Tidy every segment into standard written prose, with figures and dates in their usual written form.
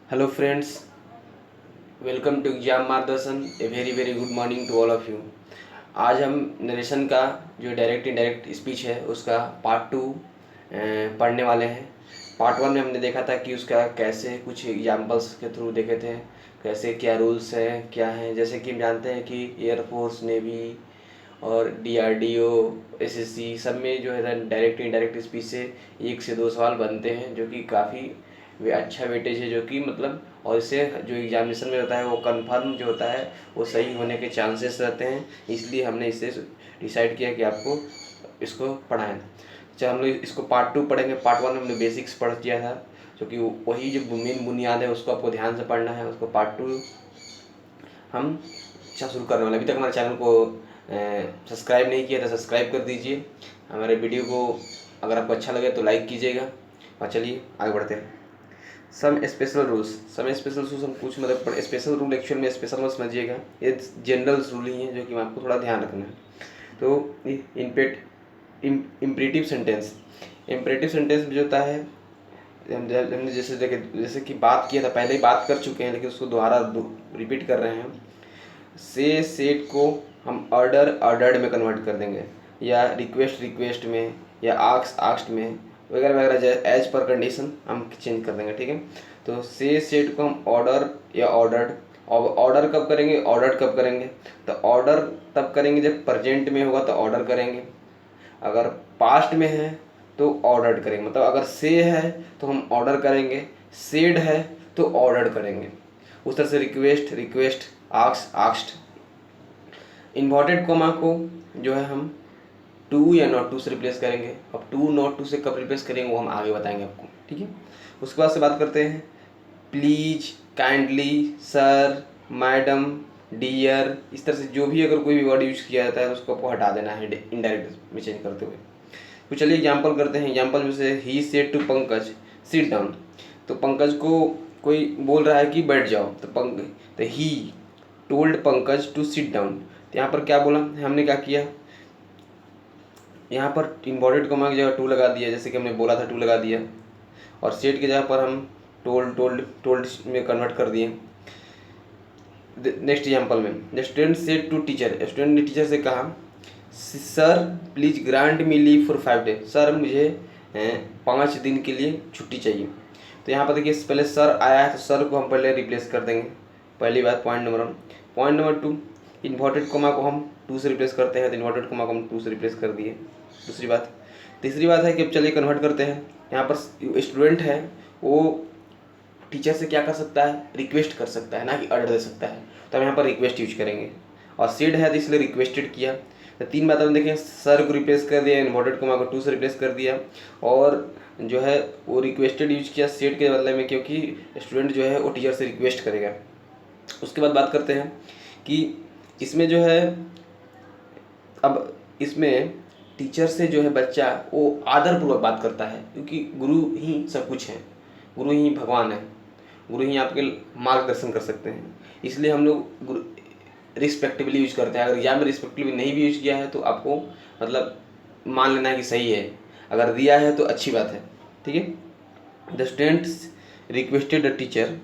Hello friends, welcome to exam Margdarshan. A very very good morning to all of you. आज हम narration का जो direct indirect speech है उसका पार्ट टू पढ़ने वाले हैं। पार्ट वन में हमने देखा था कि उसका कैसे कुछ एग्जाम्पल्स के थ्रू देखे थे, कैसे क्या रूल्स हैं क्या हैं। जैसे कि हम जानते हैं कि एयरफोर्स, नेवी और डीआरडीओ, एसएससी सब में जो है डायरेक्ट इनडायरेक्ट स्पीच से 1 से 2 सवाल बनते हैं, जो कि काफ़ी वे अच्छा वेटेज है, जो कि मतलब और इससे जो एग्जामिनेशन में होता है वो कंफर्म जो होता है वो सही होने के चांसेस रहते हैं। इसलिए हमने इसे डिसाइड किया कि आपको इसको पढ़ाएं। चलो हम लोग इसको पार्ट टू पढ़ेंगे। पार्ट वन में हमने बेसिक्स पढ़ किया था, जो कि वही जो मेन बुनियाद है उसको आपको ध्यान से पढ़ना है। उसको पार्ट टू हम अच्छा शुरू करने वाले। अभी तक हमारे चैनल को सब्सक्राइब नहीं किया तो सब्सक्राइब कर दीजिए। हमारे वीडियो को अगर आपको अच्छा लगे तो लाइक कीजिएगा। और चलिए आगे बढ़ते हैं। Some special rules. Some special rules हम कुछ मतलब स्पेशल रूल एक्चुअल में स्पेशल मत समझिएगा, ये जनरल रूल ही है जो कि आपको थोड़ा ध्यान रखना है। तो इम्परेटिव सेंटेंस। इम्परेटिव सेंटेंस जो होता है हमने जैसे देखे, जैसे कि बात किया था, पहले ही बात कर चुके हैं लेकिन उसको दोबारा रिपीट कर रहे हैं। से सेट को हम ऑर्डर ऑर्डर्ड में कन्वर्ट कर देंगे, या रिक्वेस्ट रिक्वेस्ट में, या आक्स आक्स्ट में, वगैरह वगैरह एज पर कंडीशन हम चेंज कर देंगे। ठीक है, तो से सेट को हम ऑर्डर या ऑर्डर्ड। और ऑर्डर कब करेंगे, ऑर्डर्ड कब करेंगे? तो ऑर्डर तब करेंगे जब प्रेजेंट में होगा तो ऑर्डर करेंगे, अगर पास्ट में है तो ऑर्डर्ड करेंगे। मतलब अगर से है तो हम ऑर्डर करेंगे, सेड है तो ऑर्डर्ड करेंगे। उस तरह से रिक्वेस्ट रिक्वेस्ट, आक्स आक्स्ट। इन्वर्टेड कोमा को जो है हम टू या नॉट टू से रिप्लेस करेंगे। अब टू नॉट टू से कब रिप्लेस करेंगे वो हम आगे बताएंगे आपको। ठीक है, उसके बाद से बात करते हैं please, kindly, sir, madam, dear. इस तरह से जो भी अगर कोई भी वर्ड यूज किया जाता है तो उसको आपको हटा देना है इनडायरेक्ट में चेंज करते हुए। तो चलिए एग्जाम्पल करते हैं। एग्जाम्पल में से he said to Pankaj sit down. तो पंकज को कोई बोल रहा है कि बैठ जाओ, तो he told Pankaj to sit down. तो यहाँ पर क्या बोला हमने, क्या किया, यहाँ पर इम्पोर्टेड कोमा की जगह टू लगा दिया, जैसे कि हमने बोला था टू लगा दिया। और सेट की जगह पर हम टोल्ड टोल्ड टोल्ड में कन्वर्ट कर दिए। नेक्स्ट एग्जाम्पल में the student said to teacher. Student ने टीचर से कहा sir please grant me leave for 5 days. Sir मुझे 5 दिन के लिए छुट्टी चाहिए। तो यहाँ पर देखिए पहले सर आया है तो सर को हम पहले रिप्लेस कर देंगे, पहली बात, point number 1। Point number 2, inverted comma को हम टू से रिप्लेस करते हैं, तो इन्वर्टेड कोमा को हम टू से रिप्लेस कर दिए। दूसरी बात। तीसरी बात है कि अब चलिए कन्वर्ट करते हैं। यहाँ पर स्टूडेंट है वो टीचर से क्या कर सकता है, रिक्वेस्ट कर सकता है, ना कि ऑर्डर दे सकता है। तो हम यहाँ पर रिक्वेस्ट यूज करेंगे। और सेड है तो इसलिए रिक्वेस्टेड किया। तो 3 बात हम देखें, सर को रिप्लेस कर दिया, इन्वर्टेड कोमा को टू से रिप्लेस कर दिया, और जो है वो रिक्वेस्टेड यूज किया सेड के बदले में, क्योंकि स्टूडेंट जो है वो टीचर से रिक्वेस्ट करेगा। उसके बाद बात करते हैं कि इसमें जो है, अब इसमें टीचर से जो है बच्चा वो आदरपूर्वक बात करता है, क्योंकि गुरु ही सब कुछ है, गुरु ही भगवान है, गुरु ही आपके मार्गदर्शन कर सकते हैं। इसलिए हम लोग गुरु रिस्पेक्टिवली यूज करते हैं। अगर एग्जाम में रिस्पेक्टिवली नहीं भी यूज किया है तो आपको मतलब मान लेना है कि सही है, अगर दिया है तो अच्छी बात है। ठीक है, the students requested the teacher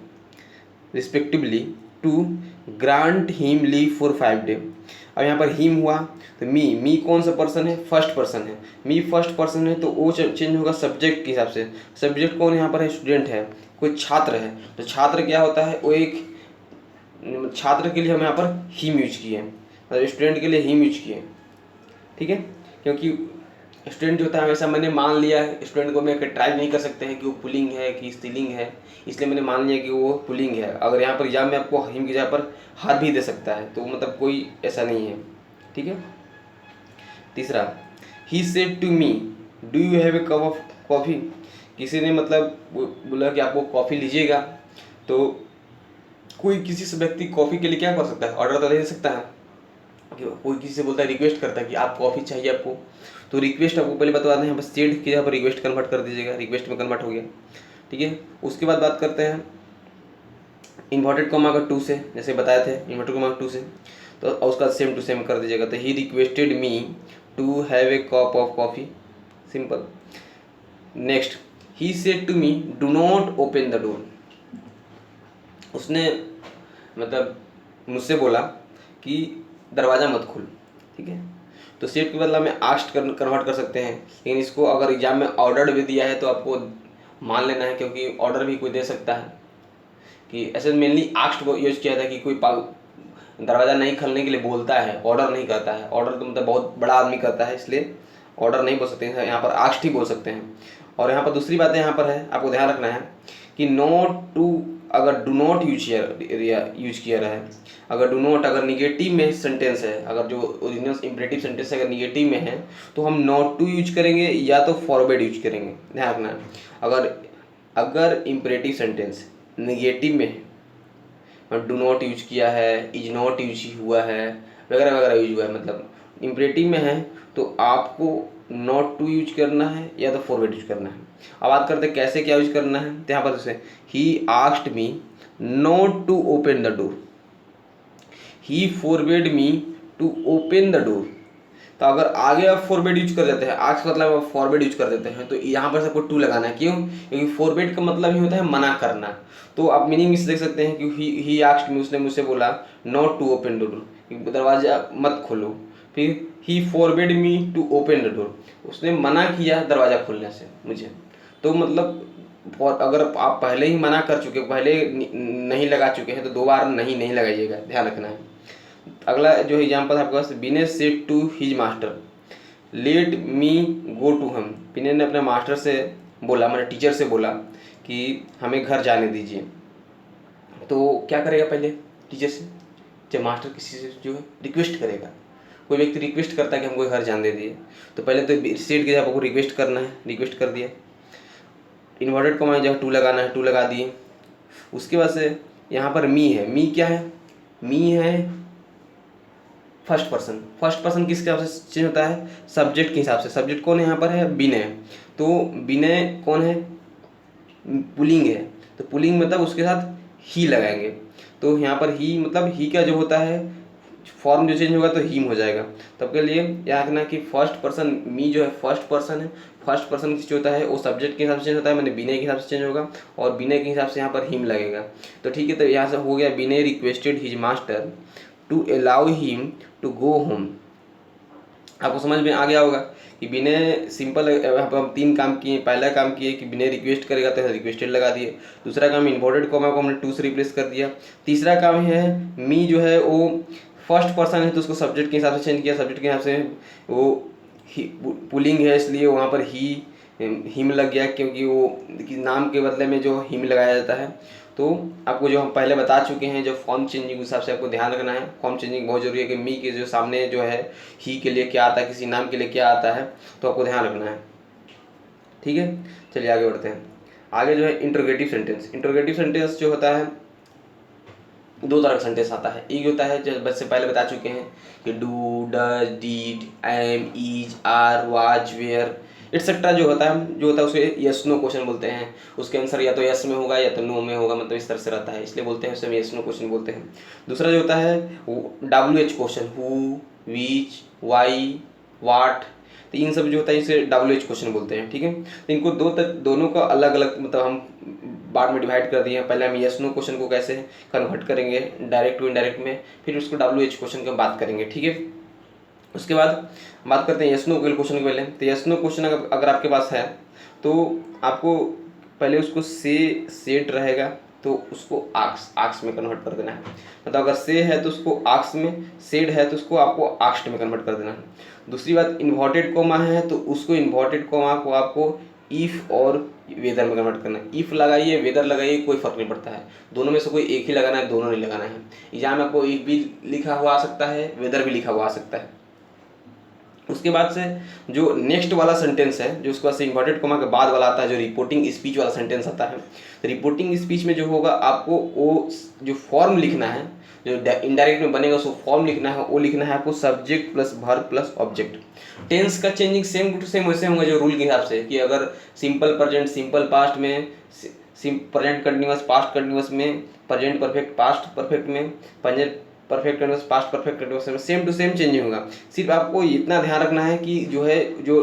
respectfully to grant him leave for 5 day. अब यहाँ पर हिम हुआ तो मी कौन सा पर्सन है, फर्स्ट पर्सन है। मी फर्स्ट पर्सन है तो वो चेंज होगा सब्जेक्ट के हिसाब से। सब्जेक्ट कौन यहाँ पर है, स्टूडेंट है, कोई छात्र है। तो छात्र क्या होता है, वो एक छात्र के लिए हम यहाँ पर हिम यूज किए, मतलब स्टूडेंट के लिए हिम यूज किए। ठीक है, क्योंकि स्टूडेंट जो होता है हमेशा मैंने मान लिया है, स्टूडेंट को मैं ट्राई नहीं कर सकते हैं कि वो पुलिंग है कि स्त्रीलिंग है, इसलिए मैंने मान लिया कि वो पुलिंग है। अगर यहाँ पर एग्जाम में आपको हिम की जगह पर हर भी दे सकता है, तो मतलब कोई ऐसा नहीं है। ठीक है, तीसरा, he said to me do you have a cup of coffee. किसी ने मतलब बोला कि आपको कॉफ़ी लीजिएगा, तो कोई किसी से व्यक्ति कॉफ़ी के लिए क्या कर सकता है, ऑर्डर तो दे सकता है। कोई किसी से बोलता है, रिक्वेस्ट करता है कि आप कॉफ़ी चाहिए आपको, तो रिक्वेस्ट आपको पहले बता दें, यहाँ पर सेड की जगह पर रिक्वेस्ट कन्वर्ट कर दीजिएगा, रिक्वेस्ट में कन्वर्ट हो गया। ठीक है, उसके बाद बात करते हैं इन्वर्टेड कोमा का टू से, जैसे बताए थे इन्वर्टेड कोमा टू से, तो उसका सेम टू सेम कर दीजिएगा। तो he requested me to have a cup of coffee, simple. Next, he said to me do not open the door. उसने मतलब मुझसे बोला कि दरवाज़ा मत खोल, ठीक है। तो सेट के बदला में आस्क्ड कन्वर्ट कर सकते हैं, लेकिन इसको अगर एग्जाम में ऑर्डर्ड भी दिया है तो आपको मान लेना है, क्योंकि ऑर्डर भी कोई दे सकता है। कि ऐसे मेनली आस्क्ड को यूज किया था कि कोई दरवाज़ा नहीं खोलने के लिए बोलता है, ऑर्डर नहीं करता है। ऑर्डर तो मतलब बहुत बड़ा आदमी करता है, इसलिए ऑर्डर नहीं बोल सकते हैं, यहाँ पर आस्क्ड ही बोल सकते हैं। और यहाँ पर दूसरी बात यहाँ पर है, आपको ध्यान रखना है कि नॉट टू, अगर डू नॉट यूज किया रहा है, अगर डू नॉट अगर निगेटिव में सेंटेंस है, अगर जो ओरिजिनल इंपरेटिव सेंटेंस अगर निगेटिव में है तो हम नॉट टू यूज करेंगे या तो फॉरवर्ड यूज करेंगे। ध्यान रखना है, अगर अगर इंपरेटिव सेंटेंस निगेटिव में है, डू नॉट यूज किया है, इज नॉट यूज हुआ है, वगैरह वगैरह यूज हुआ है, मतलब इंपरेटिव में है, तो आपको नॉट टू यूज करना है या तो फॉरवर्ड यूज करना है। अब बात करते हैं कैसे क्या यूज करना है। तो यहाँ पर जैसे he asked me not to open the door, he forward me to open the door. तो अगर आगे आप फॉरवर्ड यूज कर देते हैं, आस्क मतलब आप फॉरवर्ड यूज कर देते हैं, तो यहाँ पर सबको टू लगाना है। क्यों? क्योंकि फॉरवर्ड का मतलब ही होता है मना करना। तो आप मीनिंग इस देख सकते हैं कि ही आस्क्ड मी, उसने मुझसे बोला not to open the door, दरवाजा मत खोलो। फिर he forward me to open the door, उसने मना किया दरवाजा खोलने से मुझे। तो मतलब अगर आप पहले ही मना कर चुके, पहले नहीं लगा चुके हैं, तो दो बार नहीं लगाइएगा, ध्यान रखना है। अगला जो एग्जाम्पल है आपके पास, Vinay said to his master let me go to home. Vinay ने अपने मास्टर से बोला, मतलब टीचर से बोला कि हमें घर जाने दीजिए। तो क्या करेगा पहले टीचर से? जब मास्टर किसी से जो है रिक्वेस्ट करेगा, कोई व्यक्ति रिक्वेस्ट करता है कि हमको घर जाने दीजिए, तो पहले तो सेड के आपको रिक्वेस्ट करना है, रिक्वेस्ट कर दिया, इन्वर्टेड कॉमा जब टू लगाना है, टू लगा दिए। उसके बाद से यहाँ पर मी है, मी क्या है? मी है फर्स्ट पर्सन। फर्स्ट पर्सन किस हिसाब से चेंज होता है? सब्जेक्ट के हिसाब से। सब्जेक्ट कौन है यहाँ पर? है विनय। तो विनय कौन है? पुलिंग है, तो पुलिंग मतलब उसके साथ ही लगाएंगे। तो यहाँ पर ही मतलब ही का जो होता है फॉर्म जो चेंज होगा तो हीम हो जाएगा। तब के लिए याद रखना कि फर्स्ट पर्सन मी जो है फर्स्ट पर्सन है, फर्स्ट पर्सन जो होता है वो सब्जेक्ट के हिसाब से चेंज होता है, मैंने विनय के हिसाब से चेंज होगा, और विनय के हिसाब से यहाँ पर हिम लगेगा। तो ठीक है, तो यहाँ से हो गया Vinay requested his master to allow him to go home. आपको समझ में आ गया होगा कि विनय सिंपल, हम तीन काम किए। पहला काम किए कि विनय रिक्वेस्ट करेगा तो रिक्वेस्टेड लगा दिए। दूसरा काम इन्वर्टेड कॉमा को हमने टू से रिप्लेस कर दिया। तीसरा काम है मी जो है वो फर्स्ट पर्सन है तो उसको सब्जेक्ट के हिसाब से चेंज किया। सब्जेक्ट के हिसाब से वो पुलिंग है इसलिए वहाँ पर ही हिम लग गया, क्योंकि वो नाम के बदले में जो हिम लगाया जाता है। तो आपको जो हम पहले बता चुके हैं, जो फॉर्म चेंजिंग हिसाब से आपको ध्यान रखना है। फॉर्म चेंजिंग बहुत जरूरी है कि मी के जो सामने जो है ही के लिए क्या आता है, किसी नाम के लिए क्या आता है, तो आपको ध्यान रखना है। ठीक है, चलिए आगे बढ़ते हैं। आगे जो है इंटरोगेटिव सेंटेंस। इंटरोगेटिव सेंटेंस जो होता है दो तरह का सेंटेंस आता है। एक होता है जो बच्चे पहले बता चुके हैं कि do, does, did, am, is, are, was, were etcetera जो होता है उसे यस नो क्वेश्चन बोलते हैं। उसके आंसर या तो यस में होगा या तो नो में होगा, मतलब इस तरह से रहता है, इसलिए बोलते हैं उसे यस नो क्वेश्चन बोलते हैं। दूसरा जो होता है WH question, who, which, why, what, तो इन सब जो होता है इसे WH क्वेश्चन बोलते हैं। ठीक है, तो इनको दोनों का अलग अलग मतलब हम बाद में डिवाइड कर दिए हैं। पहले हम यस नो क्वेश्चन को कैसे कन्वर्ट करेंगे डायरेक्ट टू इनडायरेक्ट में, फिर उसको WH क्वेश्चन की बात करेंगे। ठीक है, उसके बाद बात करते हैं यस नो क्वेश्चन के पहले। तो यस नो क्वेश्चन अगर आपके पास है तो आपको पहले उसको सेट रहेगा तो उसको आक्स में कन्वर्ट कर देना है। मतलब अगर से है तो उसको आक्स में, सेड है तो उसको आपको आक्स्ट में कन्वर्ट कर देना है। दूसरी बात इन्वर्टेड कोमा है तो उसको इन्वर्टेड कोमा को आपको इफ़ और वेदर में कन्वर्ट करना है। इफ़ लगाइए, वेदर लगाइए, कोई फर्क नहीं पड़ता है, दोनों में से कोई एक ही लगाना है, दोनों नहीं लगाना है। एग्जाम में आपको इफ़ भी लिखा हुआ आ सकता है, वेदर भी लिखा हुआ आ सकता है। उसके बाद से जो नेक्स्ट वाला सेंटेंस है, जो उसके बाद से इन्वर्टेड कोमा के बाद वाला आता है, जो रिपोर्टिंग स्पीच वाला सेंटेंस आता है। रिपोर्टिंग स्पीच में जो होगा आपको वो जो फॉर्म लिखना है, जो इनडायरेक्ट में बनेगा उसको फॉर्म लिखना है, वो लिखना है आपको subject plus verb plus object. Tense का चेंजिंग सेम टू सेम वैसे होगा जो रूल के हिसाब से, कि अगर सिंपल प्रेजेंट सिंपल पास्ट में, प्रेजेंट कंटिन्यूअस पास्ट कंटिन्यूअस में, प्रेजेंट परफेक्ट पास्ट परफेक्ट में, present perfect continuous past perfect continuous में सेम टू सेम चेंजिंग होगा। सिर्फ आपको इतना ध्यान रखना है कि जो है जो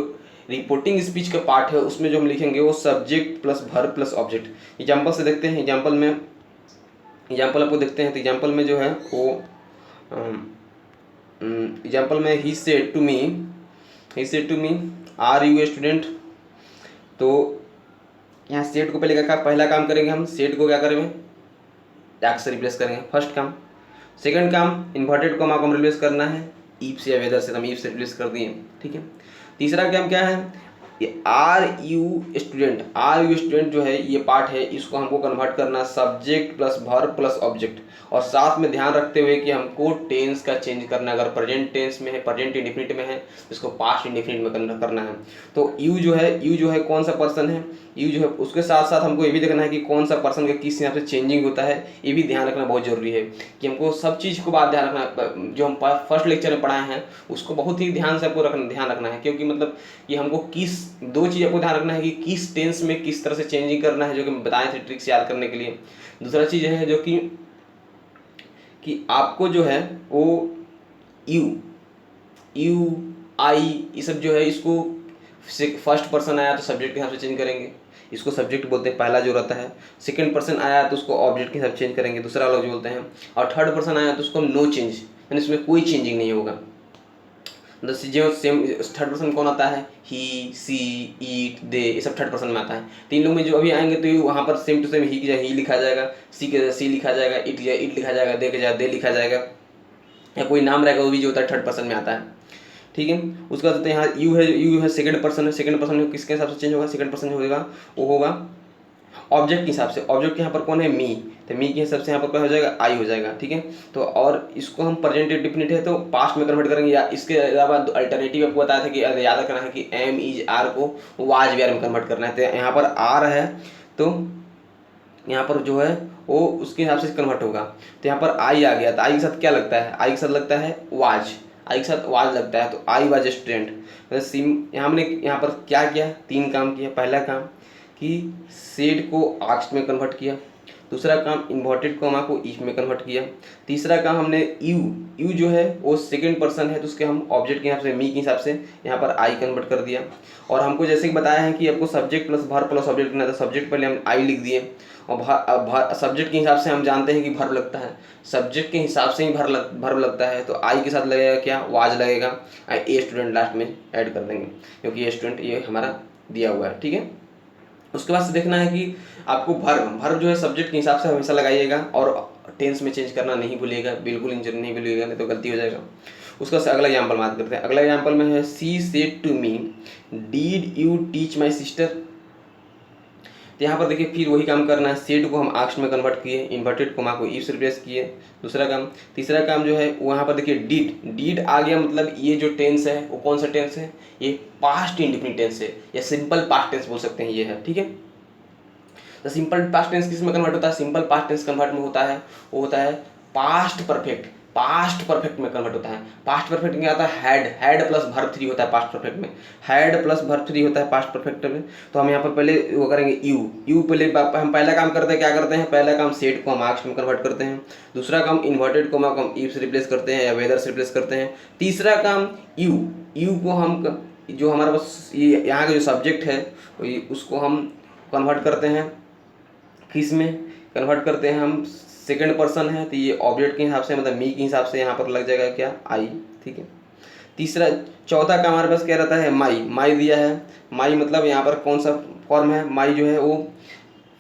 रिपोर्टिंग स्पीच का पार्ट है उसमें जो हम लिखेंगे वो subject plus verb plus object. Example से देखते हैं। एग्जाम्पल में एग्जाम्पल आपको देखते हैं, तो एग्जाम्पल में जो है वो एग्जाम्पल में he said to me are you a student. तो यहाँ सेड को पहले क्या पहला काम करेंगे हम, सेड को क्या करेंगे एक्स से रिप्लेस करेंगे फर्स्ट काम। सेकंड काम इन्वर्टेड कॉमा को हम रिप्लेस करना है ईफ से या वेदर से, तो हम ईफ से रिप्लेस कर दिए, ठीक है। तीसरा काम क्या है, ये आर यू स्टूडेंट जो है ये पार्ट है, इसको हमको कन्वर्ट करना subject plus verb plus object, और साथ में ध्यान रखते हुए कि हमको टेंस का चेंज करना है। अगर प्रेजेंट टेंस में है, प्रेजेंट इंडेफिनिट में है, तो इसको पास्ट इंडेफिनिट में करना है। तो यू जो है कौन सा पर्सन है, यू जो है उसके साथ साथ हमको ये भी देखना है कि कौन सा पर्सन का किस हिसाब से चेंजिंग होता है, ये भी ध्यान रखना बहुत जरूरी है कि हमको सब चीज़ को बात ध्यान रखना। जो हम फर्स्ट लेक्चर में पढ़ाए हैं उसको बहुत ही ध्यान से आपको ध्यान रखना है, क्योंकि मतलब कि हमको किस दो चीज़ आपको ध्यान रखना है कि किस टेंस में किस तरह से चेंजिंग करना है, जो कि हम बताए थे ट्रिक्स याद करने के लिए। दूसरा चीज़ है जो कि आपको जो है वो यू आई ये सब जो है इसको फर्स्ट पर्सन आया तो सब्जेक्ट के हिसाब से चेंज करेंगे, इसको सब्जेक्ट बोलते हैं पहला जो रहता है। सेकंड पर्सन आया तो उसको ऑब्जेक्ट के हिसाब से चेंज करेंगे, दूसरा लोग जो बोलते हैं। और थर्ड पर्सन आया तो उसको नो चेंज, यानी इसमें कोई चेंजिंग नहीं होगा। जो सेम थर्ड पर्सन कौन आता है, ही सी ईट दे, ये सब थर्ड पर्सन में आता है। तीन लोग में जो अभी आएंगे तो वहाँ पर सेम टू सेम ही की जगह ही लिखा जाएगा, सी के जगह सी लिखा जाएगा, इट लिखा जाएगा, दे के जगह दे लिखा जाएगा, या कोई नाम रहेगा वो भी जो होता है थर्ड पर्सन में आता है, ठीक है। उसके बाद यहाँ यू है सेकंड पर्सन है, सेकंड पर्सन किसके हिसाब से चेंज होगा, सेकंड पर्सन जो होगा वो होगा ऑब्जेक्ट के हिसाब से। ऑब्जेक्ट यहाँ पर कौन है, मी, तो मी के हिसाब से यहाँ पर क्या हो जाएगा, आई हो जाएगा, ठीक है। तो और इसको हम प्रेजेंट इंडेफिनिट है तो पास्ट में कन्वर्ट करेंगे, या इसके अलावा अल्टरनेटिव आपको बताया था कि याद रखना है कि एम इज आर को वाज वेयर में कन्वर्ट करना है। तो यहाँ पर आर है तो यहाँ पर जो है वो उसके हिसाब से कन्वर्ट होगा। तो यहाँ पर आई आ गया, तो आई के साथ क्या लगता है, आई के साथ लगता है वाज, आई के साथ वाज लगता है, तो आई वाज स्टूडेंट। सिम यहाँ हमने यहाँ पर क्या किया, तीन काम किया। पहला काम कि सेड को आस्क में कन्वर्ट किया, दूसरा काम इन्वर्टेड कॉमा को इफ में कन्वर्ट किया, तीसरा काम हमने यू जो है वो सेकंड पर्सन है तो उसके हम ऑब्जेक्ट के हिसाब से मी के हिसाब से यहाँ पर आई कन्वर्ट कर दिया। और हमको जैसे कि बताया है कि आपको subject plus verb plus object करना था, सब्जेक्ट पहले हम आई लिख दिए, और सब्जेक्ट के हिसाब से हम जानते हैं कि वर्ब लगता है, सब्जेक्ट के हिसाब से ही वर्ब लगता है, तो आई के साथ लगेगा क्या, वाज लगेगा, ए स्टूडेंट लास्ट में ऐड कर देंगे क्योंकि ये स्टूडेंट ये हमारा दिया हुआ है, ठीक है। उसके बाद से देखना है कि आपको वर्ब जो है सब्जेक्ट के हिसाब से हमेशा लगाइएगा, और टेंस में चेंज करना नहीं भूलिएगा, बिल्कुल इंजन नहीं भूलिएगा, नहीं तो गलती हो जाएगा। उसका अगला एग्जाम्पल बात करते हैं। अगला एग्जाम्पल में है she said to me did you teach my sister. तो यहाँ पर देखिए फिर वही काम करना है, सेड को हम आस्क में कन्वर्ट किए, इन्वर्टेड कोमा को इफ से रिप्लेस किए, दूसरा काम। तीसरा काम जो है वहाँ पर देखिए डीड आ गया, मतलब ये जो टेंस है वो कौन सा टेंस है, ये पास्ट इंडेफिनिट टेंस है या सिंपल पास्ट टेंस बोल सकते हैं, ये है, ठीक है। तो सिंपल पास्ट टेंस किस में कन्वर्ट होता है, सिंपल पास्ट टेंस कन्वर्ट में होता है वो होता है पास्ट परफेक्ट, पास्ट परफेक्ट में कन्वर्ट होता है। पास्ट परफेक्ट में आता है हैड प्लस वर्ब 3 होता है पास्ट परफेक्ट में, हैड प्लस वर्ब 3 होता है पास्ट परफेक्ट में। तो हम यहाँ पर पहले वो करेंगे यू पहले हम पहला काम करते हैं, क्या करते हैं, पहला काम सेड को हम आस्क में कन्वर्ट करते हैं, दूसरा काम इन्वर्टेड कोमा को हम इफ से रिप्लेस करते हैं या वेदर से रिप्लेस करते हैं, तीसरा काम यू को हम जो हमारे पास ये यहाँ का जो सब्जेक्ट है उसको हम कन्वर्ट करते हैं, किस में कन्वर्ट करते हैं हम, सेकंड पर्सन है तो ये ऑब्जेक्ट के हिसाब से मतलब मी के हिसाब से यहाँ पर लग जाएगा क्या, आई, ठीक है। तीसरा चौथा का हमारे पास क्या रहता है, माई दिया है, माई मतलब यहाँ पर कौन सा फॉर्म है, माई जो है वो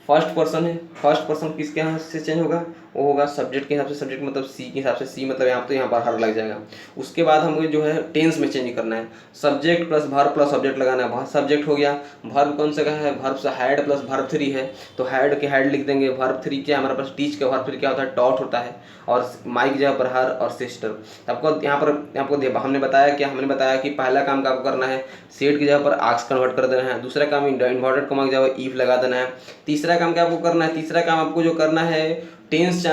फर्स्ट पर्सन है, फर्स्ट पर्सन किसके यहाँ से चेंज होगा, वो होगा सब्जेक्ट के हिसाब से, सब्जेक्ट मतलब सी के हिसाब से, सी मतलब यहाँ तो यहाँ पर हर लग जाएगा। उसके बाद हमें जो है टेंस में चेंज करना है, subject plus verb plus object लगाना है। सब्जेक्ट हो गया, वर्ब कौन सा का है, वर्ब से हैड प्लस वर्ब 3 है तो हैड के हैड लिख देंगे, वर्ब 3 क्या हमारे पास टीच का वर्ब 3 क्या होता है, टॉट होता है, और माई की जगह पर हर और सिस्टर। आपको यहाँ पर आपको हमने बताया कि पहला काम का आपको करना है सेड की जगह पर आस्क कन्वर्ट कर देना है, दूसरा काम इन्वर्टेड कोमा की जगह इफ लगा देना है, तीसरा काम क्या आपको करना है, तीसरा काम आपको जो करना है टेंस,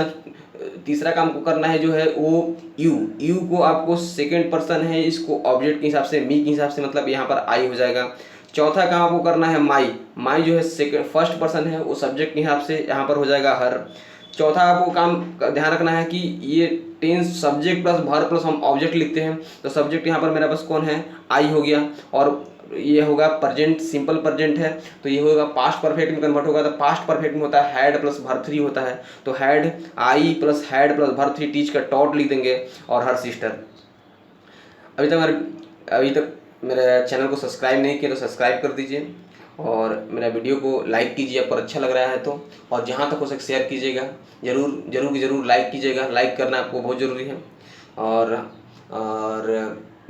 तीसरा काम को करना है जो है वो यू को आपको सेकंड पर्सन है इसको ऑब्जेक्ट के हिसाब से मी के हिसाब से मतलब यहाँ पर आई हो जाएगा। चौथा काम आपको करना है माई जो है सेकंड फर्स्ट पर्सन है वो सब्जेक्ट के हिसाब से यहाँ पर हो जाएगा हर। चौथा आपको काम ध्यान रखना है कि ये tense subject plus verb plus हम ऑब्जेक्ट लिखते हैं तो सब्जेक्ट यहाँ पर मेरे पास कौन है, आई हो गया, और ये होगा प्रेजेंट, सिंपल प्रेजेंट है तो ये होगा पास्ट परफेक्ट में कन्वर्ट होगा। तो पास्ट परफेक्ट में होता है हैड प्लस वर्ब 3 होता है, तो had I plus had plus verb 3 teach का टॉट लिख देंगे और हर सिस्टर। अभी तक मेरे चैनल को सब्सक्राइब नहीं किया तो सब्सक्राइब कर दीजिए और मेरा वीडियो को लाइक कीजिए आपको अच्छा लग रहा है तो, और जहाँ तक हो सके शेयर कीजिएगा, ज़रूर लाइक कीजिएगा, लाइक करना आपको बहुत ज़रूरी है। और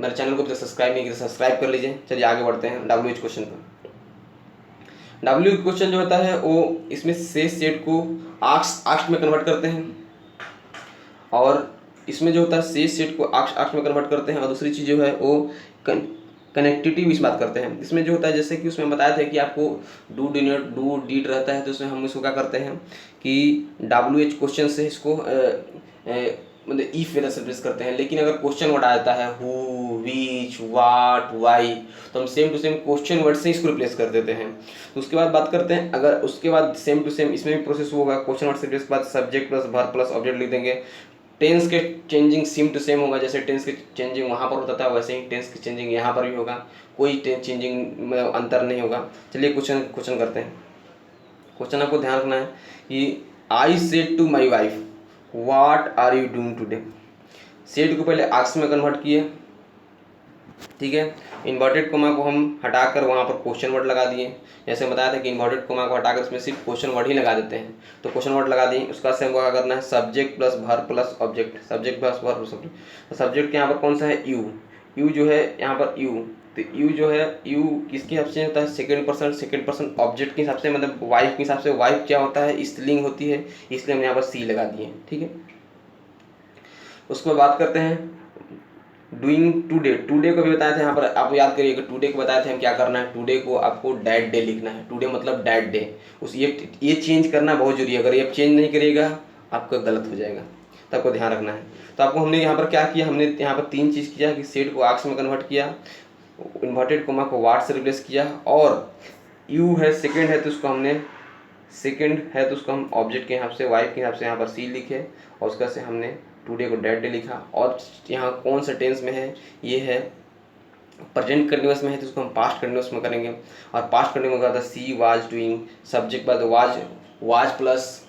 मेरे चैनल को अभी तक सब्सक्राइब नहीं किया तो सब्सक्राइब कर लीजिए। चलिए आगे बढ़ते हैं WH क्वेश्चन पर। WH क्वेश्चन जो होता है वो इसमें शेष सेट को आक्स में कन्वर्ट करते हैं, और इसमें जो होता है शेष सेट को आक्स में कन्वर्ट करते हैं, और दूसरी चीज़ जो है वो कनेक्टिविटी भी बात करते हैं। इसमें जो होता है जैसे कि उसमें बताया था कि आपको डू डीड रहता है, तो उसमें हम इसको क्या करते हैं कि WH क्वेश्चन से इसको मतलब ईफ वेदर से रिप्लेस करते हैं। लेकिन अगर क्वेश्चन वर्ड आ जाता है हु, विच, वाट, वाई, तो हम same to same question word से इसको रिप्लेस कर देते हैं। तो उसके बाद बात करते हैं, अगर उसके बाद सेम टू सेम इसमें भी प्रोसेस होगा, क्वेश्चन वर्ड से रिप्लेस के बाद subject plus verb plus object लिख देंगे। टेंस के चेंजिंग सेम टू सेम होगा, जैसे टेंस के चेंजिंग वहाँ पर होता था वैसे ही टेंस की चेंजिंग यहाँ पर भी होगा, कोई टेंस चेंजिंग में अंतर नहीं होगा। चलिए क्वेश्चन करते हैं। क्वेश्चन आपको ध्यान रखना है कि I said to my wife what are you doing today. Said को पहले आस्क में कन्वर्ट किए, ठीक है। इन्वर्टेड कोमा को हम हटाकर वहाँ पर क्वेश्चन वर्ड लगा दिए। जैसे बताया था कि इन्वर्टेड कोमा को हटाकर इसमें सिर्फ क्वेश्चन वर्ड ही लगा देते हैं, तो क्वेश्चन वर्ड लगा दिए। उसका बाद से हमको क्या करना है, subject plus verb plus object, subject plus verb plus object. तो सब्जेक्ट के यहाँ पर कौन सा है, यू जो है यहाँ पर यू, तो यू जो है यू किसके हिसाब से होता है, सेकंड पर्सन ऑब्जेक्ट के हिसाब से, मतलब वाइफ के हिसाब से। वाइफ क्या होता है, स्त्रीलिंग होती है, इसलिए हमने यहाँ पर सी लगा दिए, ठीक है। उसके बाद बात करते हैं डूइंग टुडे को भी बताया था यहाँ पर, आप याद करिएगा टुडे को बताया था हम क्या करना है, टुडे को आपको डैड डे लिखना है। टुडे मतलब डैड डे, उस ये चेंज करना बहुत जरूरी है। अगर ये चेंज नहीं करिएगा आपका गलत हो जाएगा, तो आपको ध्यान रखना है। तो आपको हमने यहाँ पर क्या किया, हमने यहाँ पर 3 चीज़ किया कि सेट को आक्स में कन्वर्ट किया, इन्वर्टेड कोमा को वाट से रिप्लेस किया, और यू है सेकेंड है तो उसको हम ऑब्जेक्ट के हिसाब से, वाइफ के हिसाब से यहाँ पर सी लिखे, और उसका से हमने टुडे को डेड डे लिखा। और यहाँ कौन सा टेंस में है, ये है प्रेजेंट कंटिन्यूअस में है तो उसको हम पास्ट कंटिन्यूअस में करेंगे। और पास्ट कंटिन्यूअस में था सी वाज डूइंग, सब्जेक्ट बाद वाज प्लस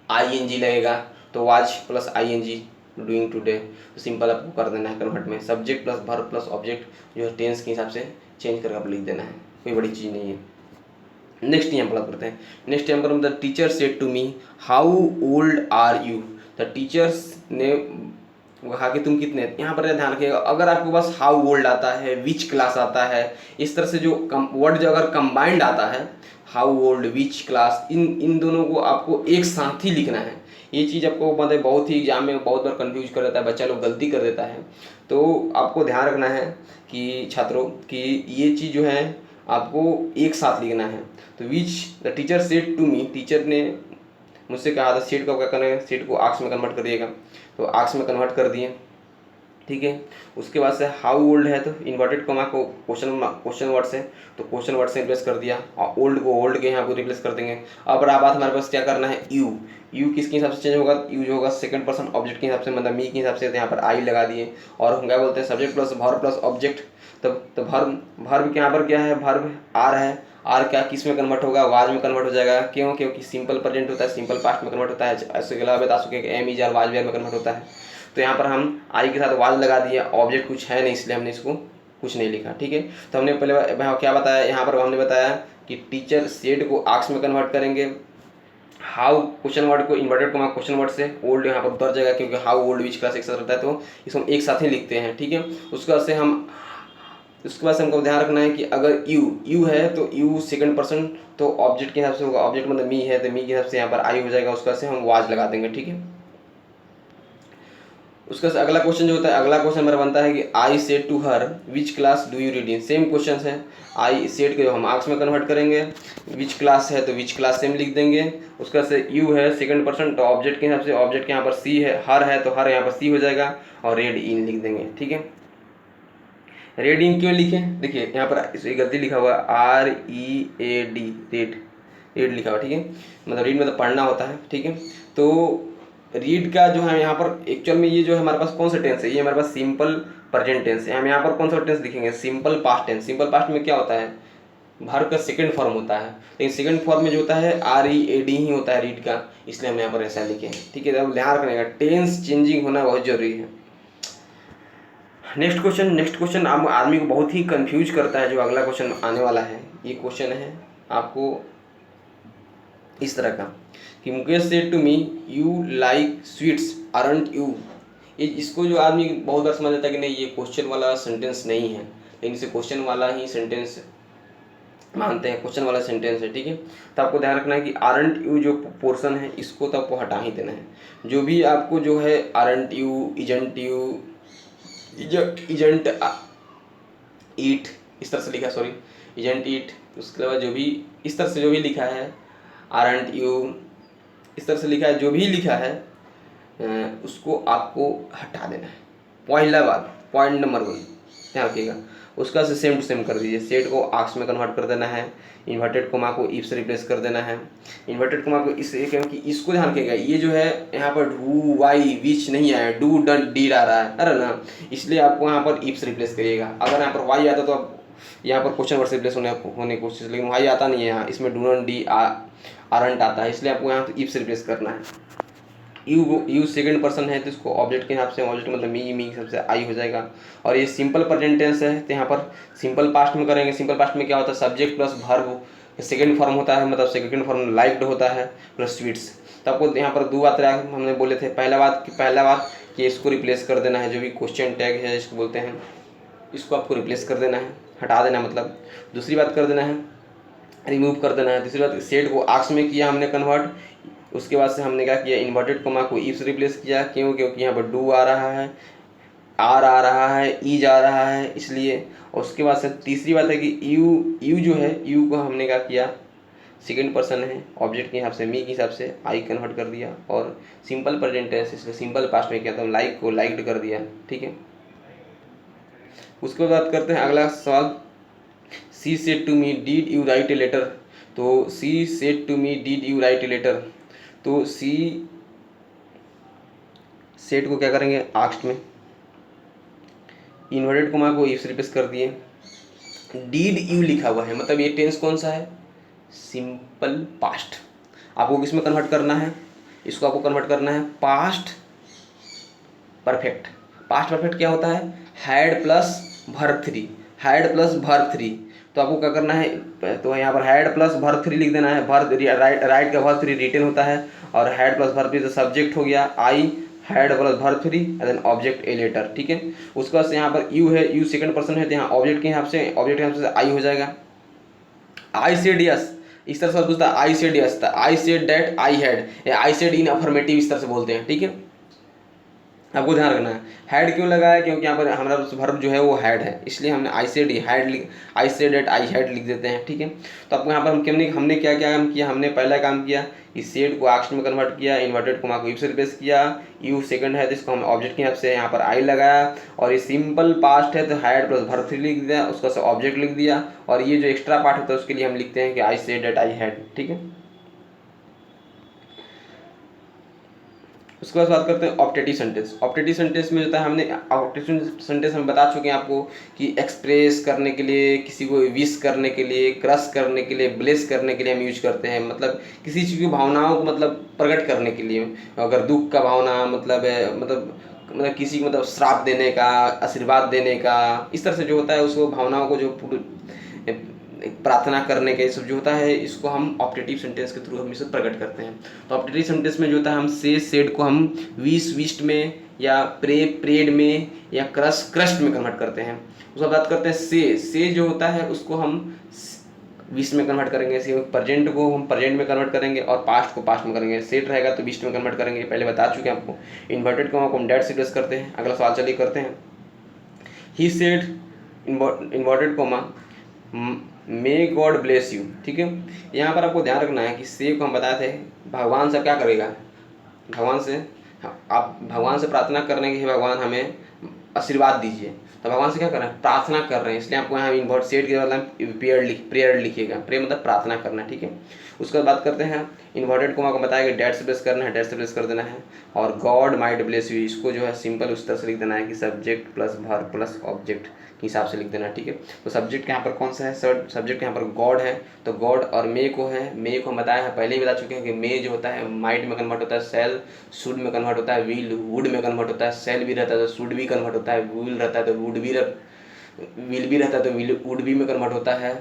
ING लगेगा, तो was plus ING doing today. तो सिंपल आपको कर देना है कन्वर्ट में, subject plus verb plus object जो है टेंस के हिसाब से चेंज करके आप लिख देना है, कोई बड़ी चीज़ नहीं है। नेक्स्ट यहाँ पर करते हैं। नेक्स्ट यहाँ पर the teacher said to me how old are you. The teachers ने कहा कि तुम कितने, यहाँ पर ध्यान रखिएगा अगर आपके पास हाउ ओल्ड आता है, विच क्लास आता है, इस तरह से जो वर्ड जो अगर कंबाइंड आता है, हाउ ओल्ड, विच क्लास, इन दोनों को आपको एक साथ ही लिखना है। ये चीज़ आपको मतलब बहुत ही एग्जाम में बहुत बार कंफ्यूज कर देता है, बच्चा लोग गलती कर देता है। तो आपको ध्यान रखना है कि छात्रों कि ये चीज़ जो है आपको एक साथ लिखना है। तो which the teacher said to me, teacher ने मुझसे कहा था, सेट को क्या करना है, सेट को आक्स में कन्वर्ट कर दिएगा, तो आक्स में कन्वर्ट कर दिए, ठीक है। उसके बाद से हाउ ओल्ड है तो इन्वर्टेड कोमा को क्वेश्चन वर्ड से, तो क्वेश्चन वर्ड से रिप्लेस कर दिया, और ओल्ड को ओल्ड के यहाँ को रिप्लेस कर देंगे। अब रहा बात हमारे पास क्या करना है, यू किसके हिसाब से चेंज होगा, यू जो होगा सेकंड पर्सन ऑब्जेक्ट के हिसाब से, मतलब मी के हिसाब से, तो यहाँ पर आई लगा दिए। और हम क्या बोलते हैं, subject plus verb plus object, तो वर्ब यहाँ पर क्या है, वर्ब आर है, आर क्या किस में कन्वर्ट होगा, वाज में कन्वर्ट हो जाएगा। क्यों, क्योंकि सिंपल प्रेजेंट होता है, सिंपल पास्ट में कन्वर्ट होता है, ऐसे अगला बता सके कि am is are was were में कन्वर्ट होता है। तो यहाँ पर हम आई के साथ वाज लगा दिया, ऑब्जेक्ट कुछ है नहीं इसलिए हमने इसको कुछ नहीं लिखा, ठीक है। तो हमने पहले क्या बताया, यहाँ पर हमने बताया कि टीचर सेड को आक्स में कन्वर्ट करेंगे, हाउ क्वेश्चन वर्ड को इन्वर्टेड कोमा क्वेश्चन वर्ड से, ओल्ड यहाँ पर उतर जाएगा क्योंकि हाउ ओल्ड विच क्लास एक साथ रहता है, तो इसको हम एक साथ ही लिखते हैं, ठीक है। उसके बाद से हमको ध्यान रखना है कि अगर यू है तो यू सेकंड पर्सन, तो ऑब्जेक्ट के हिसाब से होगा, ऑब्जेक्ट मतलब मी है तो मी के हिसाब से यहाँ पर आई हो जाएगा, उसका से हम वाज लगा देंगे, ठीक है। उसका से अगला क्वेश्चन जो होता है, अगला क्वेश्चन हमारा बनता है कि I said to her which class do you read in. Same question है, आई सेड को हम आर्क्स में कन्वर्ट करेंगे, विच क्लास है तो विच क्लास सेम लिख देंगे। उसका से यू है सेकंड पर्सन, तो ऑब्जेक्ट के हिसाब से, ऑब्जेक्ट के यहाँ पर सी है, हर है तो हर यहाँ पर सी हो जाएगा, और रेड इन लिख देंगे, ठीक है। रेड इन क्यों लिखे, देखिए यहाँ पर इसे गलती लिखा हुआ है, READ, रेड लिखा हुआ, ठीक है, मतलब रीड मतलब पढ़ना होता है, ठीक है। तो रीड का जो है यहाँ पर एक्चुअल में ये जो है हमारे पास कौन सा टेंस है, ये हमारे पास सिंपल प्रेजेंट टेंस है। हम यहाँ पर कौन सा टेंस लिखेंगे, simple past tense. Simple past में क्या होता है, वर्ब का सेकंड फॉर्म होता है, लेकिन सेकंड फॉर्म में जो होता है READ ही होता है रीड का, इसलिए हम यहाँ पर ऐसा लिखे हैं। ठीक है, अब ध्यान रखने का टेंस चेंजिंग होना बहुत जरूरी है। नेक्स्ट क्वेश्चन आप आदमी को बहुत ही कंफ्यूज करता है, जो अगला क्वेश्चन आने वाला है। ये क्वेश्चन है आपको इस तरह का कि Mukesh said to me you like sweets aren't you. ये इसको जो आदमी बहुत बार समझ जाता है कि नहीं ये क्वेश्चन वाला सेंटेंस नहीं है, लेकिन इसे क्वेश्चन वाला ही सेंटेंस मानते हैं, क्वेश्चन वाला सेंटेंस है। ठीक है, तो आपको ध्यान रखना है कि अरंट यू जो पोर्शन है इसको तो आपको हटा ही देना है। जो भी आपको जो है aren't you, isn't you, isn't it इस तरह से लिखा, सॉरी इजंट ईट, उसके अलावा जो भी इस तरह से जो भी लिखा है आरंट यू इस तरह से लिखा है, जो भी लिखा है उसको आपको हटा देना है। पहला बात, पॉइंट नंबर 1 ध्यान रखिएगा, उसका से सेम टू सेम कर दीजिए। सेट को आर्क्स में कन्वर्ट कर देना है, इन्वर्टेड कोमा को इफ से रिप्लेस कर देना है। इन्वर्टेड कोमा को इससे, क्योंकि इसको ध्यान रखिएगा, ये जो है यहाँ पर डू वाई विच नहीं आया, डू डन डीड आ रहा है, अरे ना, इसलिए आपको यहाँ पर इफ से रिप्लेस करिएगा। अगर यहाँ पर वाई आता तो आप यहाँ पर क्वेश्चन वर्ड से रिप्लेस होने की कोशिश, लेकिन वाई आता नहीं है यहाँ, इसमें डू नॉट डी आरंट आता है, इसलिए आपको यहाँ इफ से रिप्लेस करना है। यू सेकंड पर्सन है तो इसको ऑब्जेक्ट के हिसाब से, ऑब्जेक्ट मतलब मी के हिसाब से आई हो जाएगा। और ये सिंपल प्रेजेंट टेंस है तो यहाँ पर सिंपल पास्ट में करेंगे। सिंपल पास्ट में क्या होता है, subject plus verb second form होता है, मतलब सेकंड फॉर्म लाइक्ड होता है प्लस स्वीट्स। तो आपको यहाँ पर 2 बात हमने बोले थे। पहला बात कि इसको रिप्लेस कर देना है, जो भी क्वेश्चन टैग है इसको बोलते हैं, इसको आपको रिप्लेस कर देना है, हटा देना मतलब। दूसरी बात कर देना है, रिमूव कर देना है। तीसरी बात, सेट को आर्क्स में किया हमने कन्वर्ट, उसके बाद से हमने क्या किया, इन्वर्टेड कोमा को इफ से रिप्लेस किया। क्यों, क्योंकि यहाँ पर डू आ रहा है, आर आ रहा है, ईज आ रहा है, इसलिए। और उसके बाद से तीसरी बात है कि यू जो है, यू को हमने क्या किया, सेकंड पर्सन है, ऑब्जेक्ट के हिसाब से मी के हिसाब से आई कन्वर्ट कर दिया। और सिंपल प्रेजेंट टेंस इसलिए सिंपल पास्ट में किया तो लाइक को लाइक्ड कर दिया। ठीक है, उसके बाद करते हैं अगला सवाल। She said to me did you write a letter. तो she said to me did you write a letter, तो सी सेट को क्या करेंगे, आर्क्स में इन्वर्टेड कोमा को इफ से रिप्लेस कर दिए। डीड यू लिखा हुआ है, मतलब ये टेंस कौन सा है, सिंपल पास्ट। आपको किसमें कन्वर्ट करना है, इसको आपको कन्वर्ट करना है पास्ट परफेक्ट। पास्ट परफेक्ट क्या होता है, had plus verb 3, had plus verb 3। तो आपको क्या करना है, तो यहाँ पर हैड प्लस वर्ब 3 लिख देना है। वर्ब राइट का वर्ब 3 रिटेन होता है, और हैड प्लस वर्ब 3 सब्जेक्ट हो गया I, had plus verb 3 and then object a letter. ठीक है, उसके बाद से यहाँ पर यू है, यू सेकंड पर्सन है तो यहाँ ऑब्जेक्ट के हिसाब से आई हो जाएगा। आई सेड यस, इस तरह से पूछता है I said yes, I said that I had, I said in affirmative इस तरह से बोलते हैं। ठीक है, आपको ध्यान रखना है। हैड क्यों लगा है, क्योंकि यहाँ पर हमारा वर्ब जो है वो हैड है, इसलिए हमने I said at I had लिख देते हैं। ठीक है, तो आपको यहाँ पर हमने क्या क्या काम किया, हमने पहला काम किया इस सेड को आर्क्स में कन्वर्ट किया, इन्वर्टेड कोमा को इफ से रिप्लेस किया। यू सेकंड है तो इसको हम ऑब्जेक्ट के हिसाब से यहाँ पर आई लगाया, और ये सिंपल पास्ट है तो हैड प्लस वर्ब 3 लिख दिया, उसका से ऑब्जेक्ट लिख दिया। और ये जो एक्स्ट्रा पार्ट होता है उसके लिए हम लिखते हैं कि I said at I had. ठीक है, उसके बाद बात करते हैं ऑप्टेटिव सेंटेंस। ऑप्टेटिव सेंटेंस में जो है हमने ऑप्टेटिव सेंटेंस हम बता चुके हैं आपको कि एक्सप्रेस करने के लिए, किसी को विश करने के लिए, क्रश करने के लिए, ब्लेस करने के लिए हम यूज करते हैं, मतलब किसी चीज़ की भावनाओं को मतलब प्रकट करने के लिए। अगर दुख का भावना मतलब किसी को मतलब श्राप देने का, आशीर्वाद देने का, इस तरह से जो होता है उसको भावनाओं को जो प्रार्थना करने का ये सब जो होता है, इसको हम ऑप्टेटिव सेंटेंस के थ्रू हम इसे प्रकट करते हैं। तो ऑप्टेटिव सेंटेंस में जो होता है हम से सेड को हम विश विश्ड में, या प्रे प्रेड में, या क्रश क्रस्ट में कन्वर्ट करते हैं। उसके बाद बात करते हैं से जो होता है उसको हम विश में कन्वर्ट करेंगे, प्रेजेंट को हम प्रेजेंट में कन्वर्ट करेंगे, और पास्ट को पास्ट में करेंगे। सेड रहेगा तो विश्ड में कन्वर्ट करेंगे, पहले बता चुके हैं आपको। इन्वर्टेड को हम डेट से रिप्लेस करते हैं। अगला सवाल चलिए करते हैं। He said inverted coma may God bless you. ठीक है, यहाँ पर आपको ध्यान रखना है कि से को हम बताए थे भगवान से क्या करेगा, आप भगवान से प्रार्थना करने के, भगवान हमें आशीर्वाद दीजिए, तो भगवान से क्या कर रहे हैं, प्रार्थना कर रहे हैं, इसलिए आपको यहाँ इन्वर्ट सेड के मतलब प्रेयर लिखिएगा। प्रे मतलब प्रार्थना करना। ठीक है, उसके बाद बात करते हैं इन्वर्टेड कोमा को बताया कि डैट से प्लेस करना है, डैट से प्लेस कर देना है। और गॉड माइट ब्लेस यू, इसको जो है सिंपल उस तरह से लिख देना है कि subject plus verb plus object के हिसाब से लिख देना है, ठीक है। तो सब्जेक्ट यहाँ पर कौन सा है, सब्जेक्ट यहाँ पर गॉड है, तो गॉड और मे को है। मे को हम बताया है, पहले ही बता चुके हैं कि मे जो होता है माइट में कन्वर्ट होता है, सेल शुड में कन्वर्ट होता है, विल वुड में कन्वर्ट होता है, सेल भी रहता है तो शुड भी कन्वर्ट होता है, विल रहता है तो वुड भी विल भी रहता है तो विल वुड भी में कन्वर्ट होता है,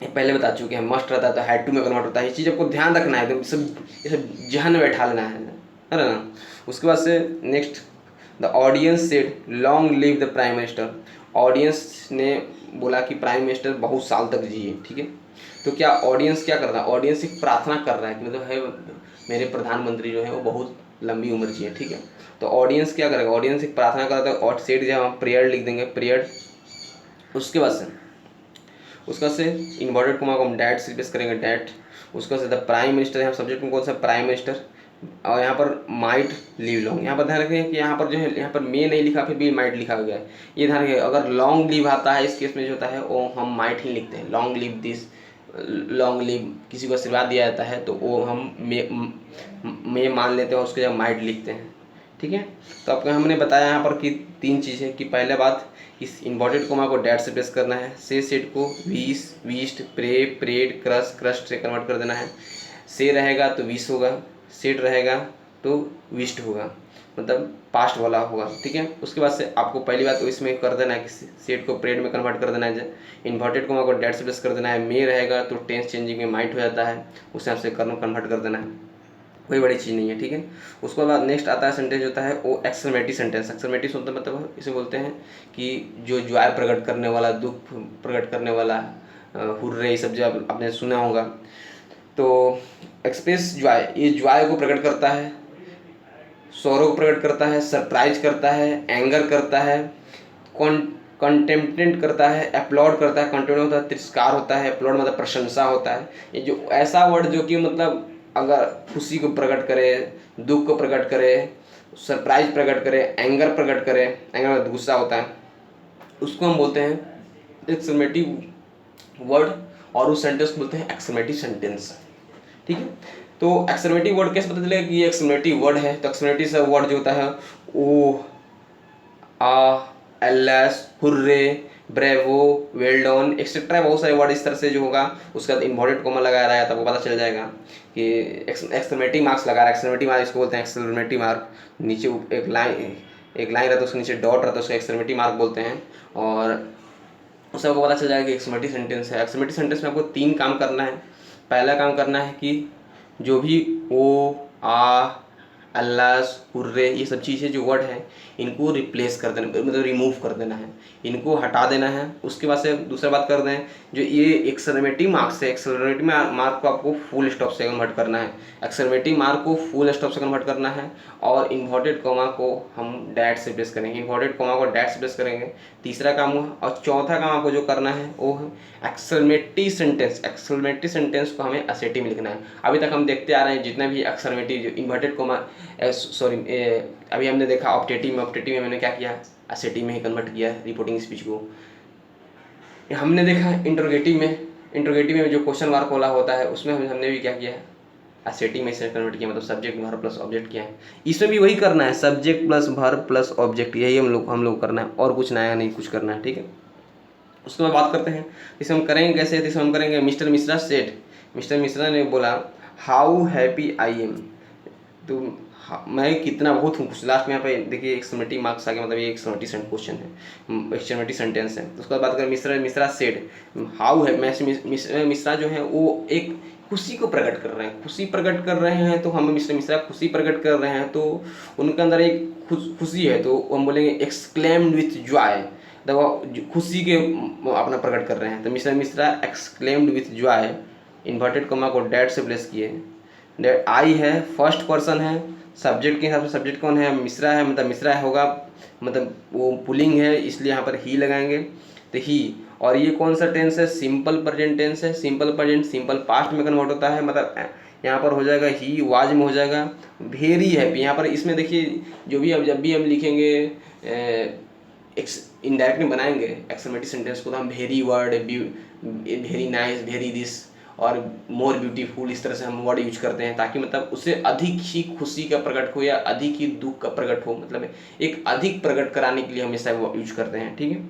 पहले बता चुके हैं। मस्ट रहता है तो हैड टू में कन्वर्ट होता है। ये चीज़ आपको ध्यान रखना है, तो ये सब जहन में बैठा लेना है ना। उसके बाद से next, the audience said long live the prime minister. Audience ने बोला कि प्राइम मिनिस्टर बहुत साल तक जिए, ठीक है। तो क्या ऑडियंस क्या कर रहा है, ऑडियंस एक प्रार्थना कर रहा है कि मतलब है मेरे प्रधानमंत्री जो है वो बहुत लंबी उम्र जिए, ठीक है। तो ऑडियंस क्या करेगा, ऑडियंस एक प्रार्थना कर रहा है, और सेड जब हम प्रेयर लिख देंगे, प्रेयर। उसके बाद से इन्वर्टेड कोमा को हम डैट से रिप्लेस करेंगे, डैट। उसका से द प्राइम मिनिस्टर, यहाँ सब्जेक्ट में कौन सा, प्राइम मिनिस्टर। और यहाँ पर माइट लीव लॉन्ग, यहाँ पर ध्यान रखें कि यहाँ पर जो है यहाँ पर मे नहीं लिखा, फिर भी माइट लिखा गया है। ये ध्यान रखें, अगर लॉन्ग लीव आता है इस केस में जो होता है वो हम माइट ही लिखते हैं। Long leave this, long leave किसी को आशीर्वाद दिया जाता है तो वो हम मे मान लेते हैं और उसके जगह माइट लिखते हैं, ठीक है। तो आपको हमने बताया यहाँ पर कि 3 चीज़ें, कि पहले बात इस इन्वर्टेड कोमा को डैट से प्लेस करना है, से सेड को वीस वीस्ट प्रे प्रेड क्रस क्रस्ट से कन्वर्ट कर देना है। से रहेगा तो विश होगा, सेड रहेगा तो विस्ट होगा, मतलब पास्ट वाला होगा, ठीक है। उसके बाद से आपको पहली बात तो इसमें कर देना है कि सेड को प्रेड में कन्वर्ट कर देना है, इन्वर्टेड कोमा को डैट से प्लेस कर देना है। मे रहेगा तो टेंस चेंजिंग में माइट हो जाता है, उस हिसाब से कन्वर्ट कर देना है, कोई बड़ी चीज़ नहीं है, ठीक है। उसके बाद नेक्स्ट आता है सेंटेंस होता है वो एक्सक्लेमेटरी सेंटेंस। एक्सक्लेमेटरी मतलब इसे बोलते हैं कि जो जॉय प्रकट करने वाला, दुख प्रकट करने वाला, हुर्रे, ये सब जो आपने सुना होगा। तो एक्सप्रेस जॉय, ये जॉय को प्रकट करता है, सौरव को प्रकट करता है, सरप्राइज करता है, एंगर करता है, कंटेम्पटेंट करता है, अपलॉड करता है। कंटेम्पट होता है तिरस्कार होता है, अपलॉड मतलब प्रशंसा होता है। ये जो ऐसा वर्ड जो कि मतलब अगर खुशी को प्रकट करे, दुख को प्रकट करे, सरप्राइज प्रकट करे, एंगर प्रकट करे, एंगर मतलब गुस्सा होता है, उसको हम बोलते हैं एक्सक्लेमेटिव वर्ड, और उस सेंटेंस को बोलते हैं एक्सक्लेमेटिव सेंटेंस, ठीक है। तो एक्सक्लेमेटिव वर्ड कैसे पता चलेगा कि ये एक्सक्लेमेटिव वर्ड है, तो एक्सक्लेमेटिव वर्ड जो होता है oh, ah, alas, hurray, bravo, well done etcetera, बहुत सारे वर्ड इस तरह से जो होगा उसका इन्वर्टेड कोमा लगाया रहा है, तब आपको पता चल जाएगा कि एक्सक्लेमेटिव मार्क्स लगा रहा है। एक्सक्लेमेटिव मार्क इसको बोलते हैं एक्सक्लेमेटिव मार्क। नीचे एक लाइन रहता है, उसके नीचे डॉट रहता है, उसको एक्सक्लेमेटिव मार्क बोलते हैं, और उससे आपको पता चल जाएगा कि एक्सक्लेमेटिव सेंटेंस है। एक्सक्लेमेटिव सेंटेंस में आपको 3 काम करना है। पहला काम करना है कि जो भी ओ, आ, अल्लाह, हुर्रे, ये सब चीज़ें जो वर्ड हैं इनको रिप्लेस कर देना, मतलब रिमूव कर देना है, इनको हटा देना है। उसके बाद से दूसरा बात कर दें, जो ये एक्सक्लेमेटिव मार्क्स है, एक्सक्लेमेटिव मार्क को आपको फुल स्टॉप से कन्वर्ट करना है, एक्सक्लेमेटिव मार्क को फुल स्टॉप से कन्वर्ट करना है, और इन्वर्टेड कोमा को हम डैट से प्लेस करेंगे, इन्वर्टेड कोमा को डैट से प्लेस करेंगे। तीसरा काम हुआ, और चौथा काम आपको जो करना है वो है एक्सक्लेमेटिव सेंटेंस। एक्सक्लेमेटिव सेंटेंस को हमें असेटिव में लिखना है। अभी तक हम देखते आ रहे हैं जितना भी एक्सक्लेमेटिव जो इन्वर्टेड कोमा, सॉरी, अभी हमने देखा ऑप्टेटिव में मैंने क्या किया, असेटिव में ही कन्वर्ट किया रिपोर्टिंग स्पीच को। हमने देखा इंटरोगेटिव में जो क्वेश्चन मार्क वाला होता है उसमें हमने भी क्या किया, असेटिव में से कन्वर्ट किया, मतलब सब्जेक्ट वर्ब प्लस ऑब्जेक्ट किया है। इसमें भी वही करना है, subject plus verb plus object, यही हम लोग करना है, और कुछ नया नहीं कुछ करना है, ठीक है। उसके बाद बात करते हैं इसे हम करेंगे कैसे, तो इसे हम करेंगे mister Mishra said, mister Mishra ने बोला हाउ हैप्पी आई एम, तो मैं कितना बहुत हूँ कुछ। लास्ट में यहाँ पे देखिए एक्सक्लेमेटिव मार्क्स आ गया, मतलब ये एक्सक्लेमेटिव क्वेश्चन है, एक्सक्लेमेटिव सेंटेंस है। उसके बाद बात करें मिश्रा सेड हाउ है, मिश्रा जो है वो एक खुशी को प्रकट कर रहे हैं, खुशी प्रकट कर रहे हैं, तो हम मिश्रा खुशी प्रकट कर रहे हैं, तो उनके अंदर एक खुशी है, तो हम बोलेंगे एक्सक्लेम्ड विथ जॉय, तो वो खुशी के अपना प्रकट कर रहे हैं। तो Mishra exclaimed with Joy, inverted comma को डैट से प्लेस किए। आई है फर्स्ट पर्सन है, सब्जेक्ट के हिसाब से सब्जेक्ट कौन है, मिश्रा है, मतलब मिश्रा होगा, मतलब वो पुलिंग है, इसलिए यहाँ पर ही लगाएंगे, तो ही। और ये कौन सा टेंस है, सिंपल प्रेजेंट टेंस है। सिंपल प्रेजेंट सिंपल पास्ट में कन्वर्ट होता है, मतलब यहाँ पर हो जाएगा ही, वाज में हो जाएगा वेरी हैप्पी। यहाँ पर इसमें देखिए जो भी जब भी हम लिखेंगे इनडायरेक्ट में बनाएंगे एक्सक्लेमेटिव सेंटेंस को, तो हम very word, very nice, very this, और मोर ब्यूटीफुल, इस तरह से हम वर्ड यूज करते हैं ताकि मतलब उससे अधिक ही खुशी का प्रकट हो या अधिक ही दुख का प्रकट हो, मतलब एक अधिक प्रकट कराने के लिए हमेशा वो यूज करते हैं। ठीक है,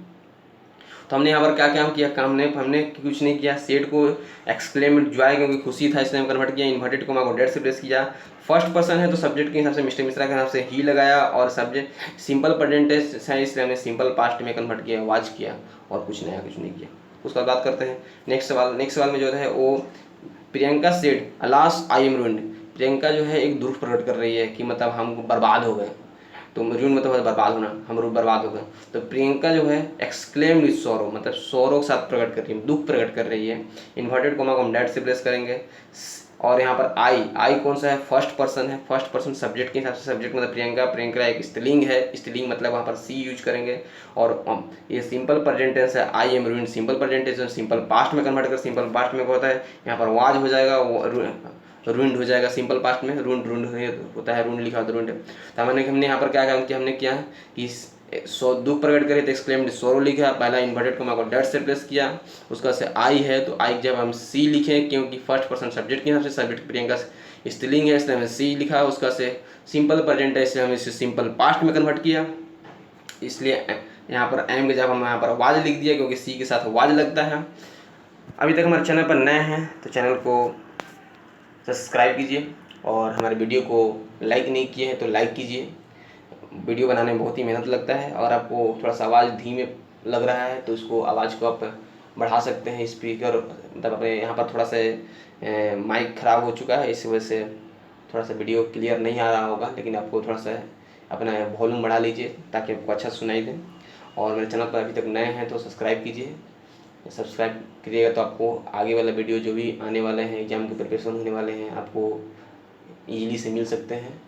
तो हमने यहाँ पर क्या काम किया, हमने कुछ नहीं किया, सेड को एक्सक्लेमेंट जॉय क्योंकि खुशी था इसलिए हम कन्वर्ट किया, इन्वर्टेड कोमा को डेट से प्लेस किया। फर्स्ट पर्सन है तो सब्जेक्ट के हिसाब से मिस्टर मिश्रा के हिसाब से ही लगाया, और सब्जेक्ट सिंपल प्रेजेंट टेंस है इसलिए हमने सिंपल पास्ट में कन्वर्ट किया, वाज किया, और कुछ नया कुछ नहीं किया। उसका बात करते हैं नेक्स्ट सवाल में जो है वो Priyanka said alas I am ruined. Priyanka जो है एक दुख प्रकट कर रही है कि मतलब हम बर्बाद हो गए, तो रूइन मतलब बर्बाद होना, हम लोग बर्बाद हो गए। तो प्रियंका जो है एक्सक्लेम्ड विद सॉरो, मतलब सॉरो के साथ प्रकट कर रही है, दुख प्रकट कर रही है। इन्वर्टेड कोमा को हम डेट से प्लेस करेंगे, और यहाँ पर आई कौन सा है, फर्स्ट पर्सन है, फर्स्ट पर्सन सब्जेक्ट के हिसाब से, सब्जेक्ट मतलब प्रियंका एक स्त्रीलिंग है, स्त्रीलिंग मतलब वहाँ पर सी यूज करेंगे। और ये सिंपल प्रेजेंट टेंस है, I am ruined simple present tense, simple past में कन्वर्ट कर, सिंपल पास्ट में होता है यहाँ पर वाज हो जाएगा, रूइंड हो जाएगा, सिंपल पास्ट में रूइंड होता है, रूइंड लिखा होता है रूइंड। तो हमने यहाँ पर क्या काम किया, हमने किया कि दुख प्रकट करे तो एक्सक्लेम्ड सोरो लिखा, पहला इन्वर्टेड कोमा को डेट से प्लेस किया, उसका से आई है तो आई जब हम सी लिखें क्योंकि फर्स्ट पर्सन सब्जेक्ट के हिसाब से, सब्जेक्ट प्रियंका स्त्रीलिंग है इसलिए हमने सी लिखा, उसका से सिंपल प्रेजेंट है इसलिए हमने इसे सिंपल पास्ट में कन्वर्ट किया, इसलिए यहाँ पर एम के जब हम यहाँ पर वाज लिख दिया क्योंकि सी के साथ वाज लगता है। अभी तक हमारे चैनल पर नए हैं तो चैनल को सब्सक्राइब कीजिए, और हमारे वीडियो को लाइक नहीं किए हैं तो लाइक कीजिए। वीडियो बनाने में बहुत ही मेहनत लगता है, और आपको थोड़ा सा आवाज़ धीमे लग रहा है तो उसको आवाज़ को आप बढ़ा सकते हैं, स्पीकर मतलब अपने यहाँ पर थोड़ा सा माइक ख़राब हो चुका है, इस वजह से थोड़ा सा वीडियो क्लियर नहीं आ रहा होगा, लेकिन आपको थोड़ा सा अपना वॉल्यूम बढ़ा लीजिए ताकि आपको अच्छा सुनाई दे। और मेरे चैनल पर अभी तक नए हैं तो सब्सक्राइब कीजिए, सब्सक्राइब करिएगा तो आपको आगे वाला वीडियो जो भी आने वाले हैं, एग्ज़ाम के प्रिपरेशन होने वाले हैं, आपको ईजीली से मिल सकते हैं।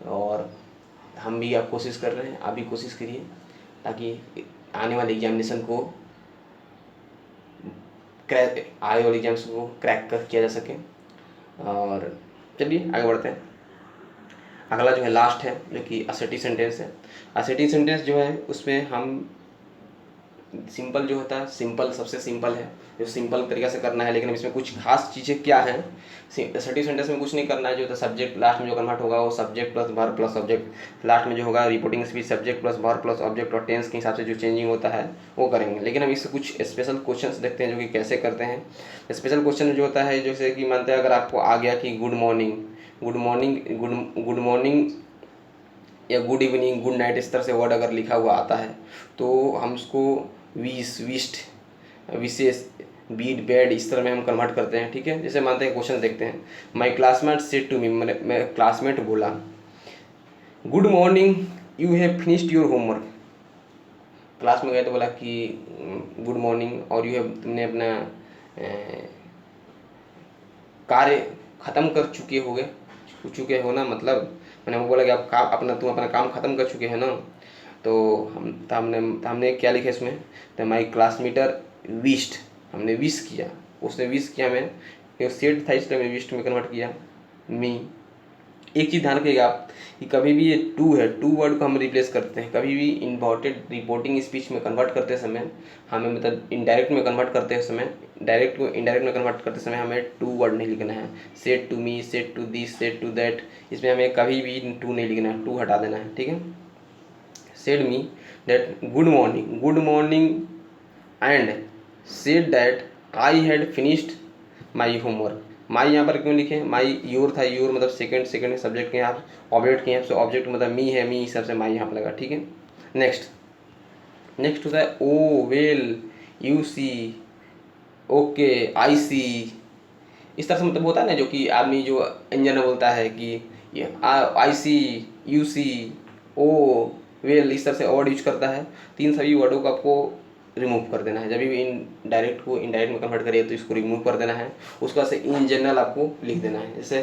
और हम भी आप कोशिश कर रहे हैं, आप भी कोशिश करिए ताकि आने वाले एग्जामिनेशन को आगे वाले एग्जाम्स को क्रैक कर किया जा सके। और चलिए आगे बढ़ते हैं। अगला जो है लास्ट है जो कि असर्टिव सेंटेंस है। असर्टिव सेंटेंस जो है उसमें हम सिंपल जो होता है, सिंपल सबसे सिंपल है जो सिंपल तरीक़ा से करना है, लेकिन इसमें कुछ खास चीज़ें क्या हैं। असर्टिव सेंटेंस में कुछ नहीं करना है, जो होता है सब्जेक्ट लास्ट में जो कन्वर्ट होगा वो subject plus verb plus object, last में जो होगा reporting speech subject plus verb plus object, और टेंस के हिसाब से जो चेंजिंग होता है वो करेंगे। लेकिन हम इससे कुछ स्पेशल क्वेश्चंस देखते हैं जो कि कैसे करते हैं। स्पेशल क्वेश्चन जो होता है जैसे कि मानते हैं अगर आपको आ गया कि गुड मॉर्निंग या गुड इवनिंग, गुड नाइट, इस तरह से वर्ड अगर लिखा हुआ आता है तो हम उसको विश्ड, विशेष, बीड, बैड, इस तरह में हम कन्वर्ट करते हैं। ठीक है, जैसे मानते हैं क्वेश्चन देखते हैं। My classmate said to me, मेरे क्लासमेट बोला good morning you have finished your homework. Class में गए तो बोला कि गुड मॉर्निंग और यू हैव, तुमने अपना कार्य ख़त्म कर चुके हो ना, मतलब मैंने वो बोला कि आप तुम अपना काम ख़त्म कर चुके हैं ना। तो हमने क्या लिखा इसमें, तो माई क्लासमेटर विश्ड, हमने विश किया, उसने विश किया, मैं सेड था इसलिए मैं विश्ड में कन्वर्ट किया मी। एक चीज़ ध्यान रखिएगा आप कि कभी भी ये टू है, टू वर्ड को हम रिप्लेस करते हैं, कभी भी इन्वर्टेड रिपोर्टिंग स्पीच में कन्वर्ट करते समय हमें, मतलब इनडायरेक्ट में कन्वर्ट करते समय, डायरेक्ट को इनडायरेक्ट में कन्वर्ट करते समय हमें टू वर्ड नहीं लिखना है। Said to me, said to this, said to that, इसमें हमें कभी भी टू नहीं लिखना है, टू हटा देना है। ठीक है, said me that good morning and said that I had finished my homework. My यहाँ पर क्यों लिखे, माई योर था, योर मतलब सेकंड सब्जेक्ट के यहाँ, ऑब्जेक्ट के यहाँ से ऑब्जेक्ट मतलब मी है, मी हिसाब से माई यहाँ पर लगा। ठीक है, नेक्स्ट होता है ओ वेल, यू सी, ओके, आई सी, इस तरह से मतलब होता है ना जो कि आदमी जो इंजन में बोलता है कि आई सी, यू सी, ओ, वेल, इस तरह से वर्ड यूज करता है। तीन सभी वर्डों को आपको रिमूव कर देना है, जब भी इनडायरेक्ट को इनडायरेक्ट में कन्वर्ट करिए तो इसको रिमूव कर देना है, उसका से इन जनरल आपको लिख देना है। जैसे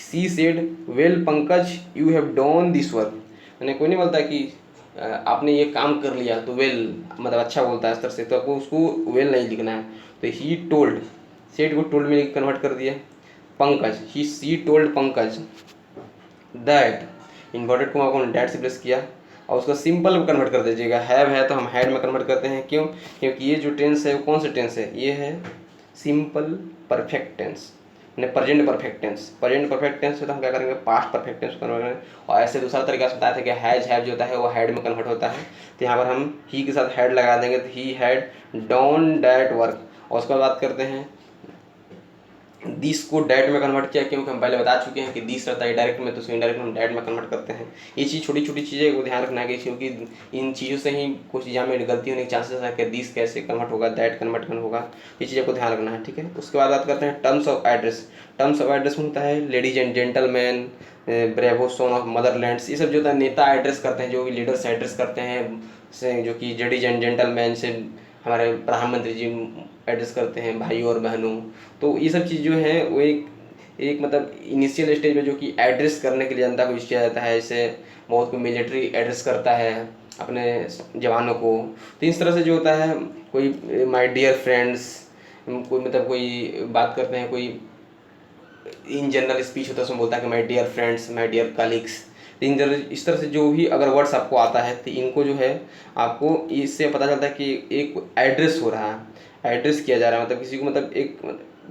she said well Pankaj you have done this work, मैंने कोई नहीं बोलता कि आपने ये काम कर लिया तो वेल मतलब अच्छा बोलता है इस तरह से, तो आपको उसको वेल नहीं लिखना है। तो ही टोल्ड, सेड को टोल्ड में कन्वर्ट कर दिया। पंकज, सी टोल्ड पंकज दैट, इन्वर्टेड को आपको डैट से प्लेस किया, और उसको सिंपल में कन्वर्ट कर दीजिएगा। हैव है तो हम हैड में कन्वर्ट करते हैं, क्यों, क्योंकि ये जो टेंस है वो कौन सा टेंस है, ये है simple perfect tense, present perfect tense. Present perfect tense से तो हम क्या करेंगे, पास्ट परफेक्ट टेंस कन्वर्ट करेंगे। और ऐसे दूसरा तरीका से बताया था कि हैव जो होता है वो हैड में कन्वर्ट होता है। तो यहाँ पर हम ही के साथ हैड लगा देंगे, तो he had done that work. और उसके बाद बात करते हैं दिस को डैट में कन्वर्ट किया, क्योंकि हम पहले बता चुके हैं कि दिस रहता है डायरेक्ट में, तो उसको इनडायरेक्ट में डैट में कन्वर्ट करते हैं। ये चीज़ छोटी छोटी चीज़ें को ध्यान रखना है, क्योंकि इन चीज़ों से ही कुछ एग्जाम में गलती होने के चांसेस है कि दिस कैसे कन्वर्ट होगा, दैट कन्वर्ट होगा। ये चीज़ों को ध्यान रखना है, ठीक है। उसके बाद बात करते हैं terms of address. Terms of address में होता है ladies and gentleman, bravo son of motherlands, ये सब जो होता है नेता एड्रेस करते हैं, जो लीडर्स एड्रेस करते हैं, जो कि लेडीज एंड जेंटलमैन से हमारे प्रधानमंत्री जी एड्रेस करते हैं, भाई और बहनों। तो ये सब चीज़ जो है वो एक मतलब इनिशियल स्टेज में जो कि एड्रेस करने के लिए जनता को यूज किया जाता है। जैसे बहुत कोई मिलिट्री एड्रेस करता है अपने जवानों को, तो इस तरह से जो होता है कोई माय डियर फ्रेंड्स, कोई मतलब कोई बात करते हैं, कोई इन जनरल स्पीच होता है उसमें बोलता है कि my dear friends, my dear colleagues. इस तरह से जो भी अगर वर्ड्स आपको आता है तो इनको जो है आपको इससे पता चलता है कि एक एड्रेस हो रहा है, एड्रेस किया जा रहा है, मतलब किसी को मतलब एक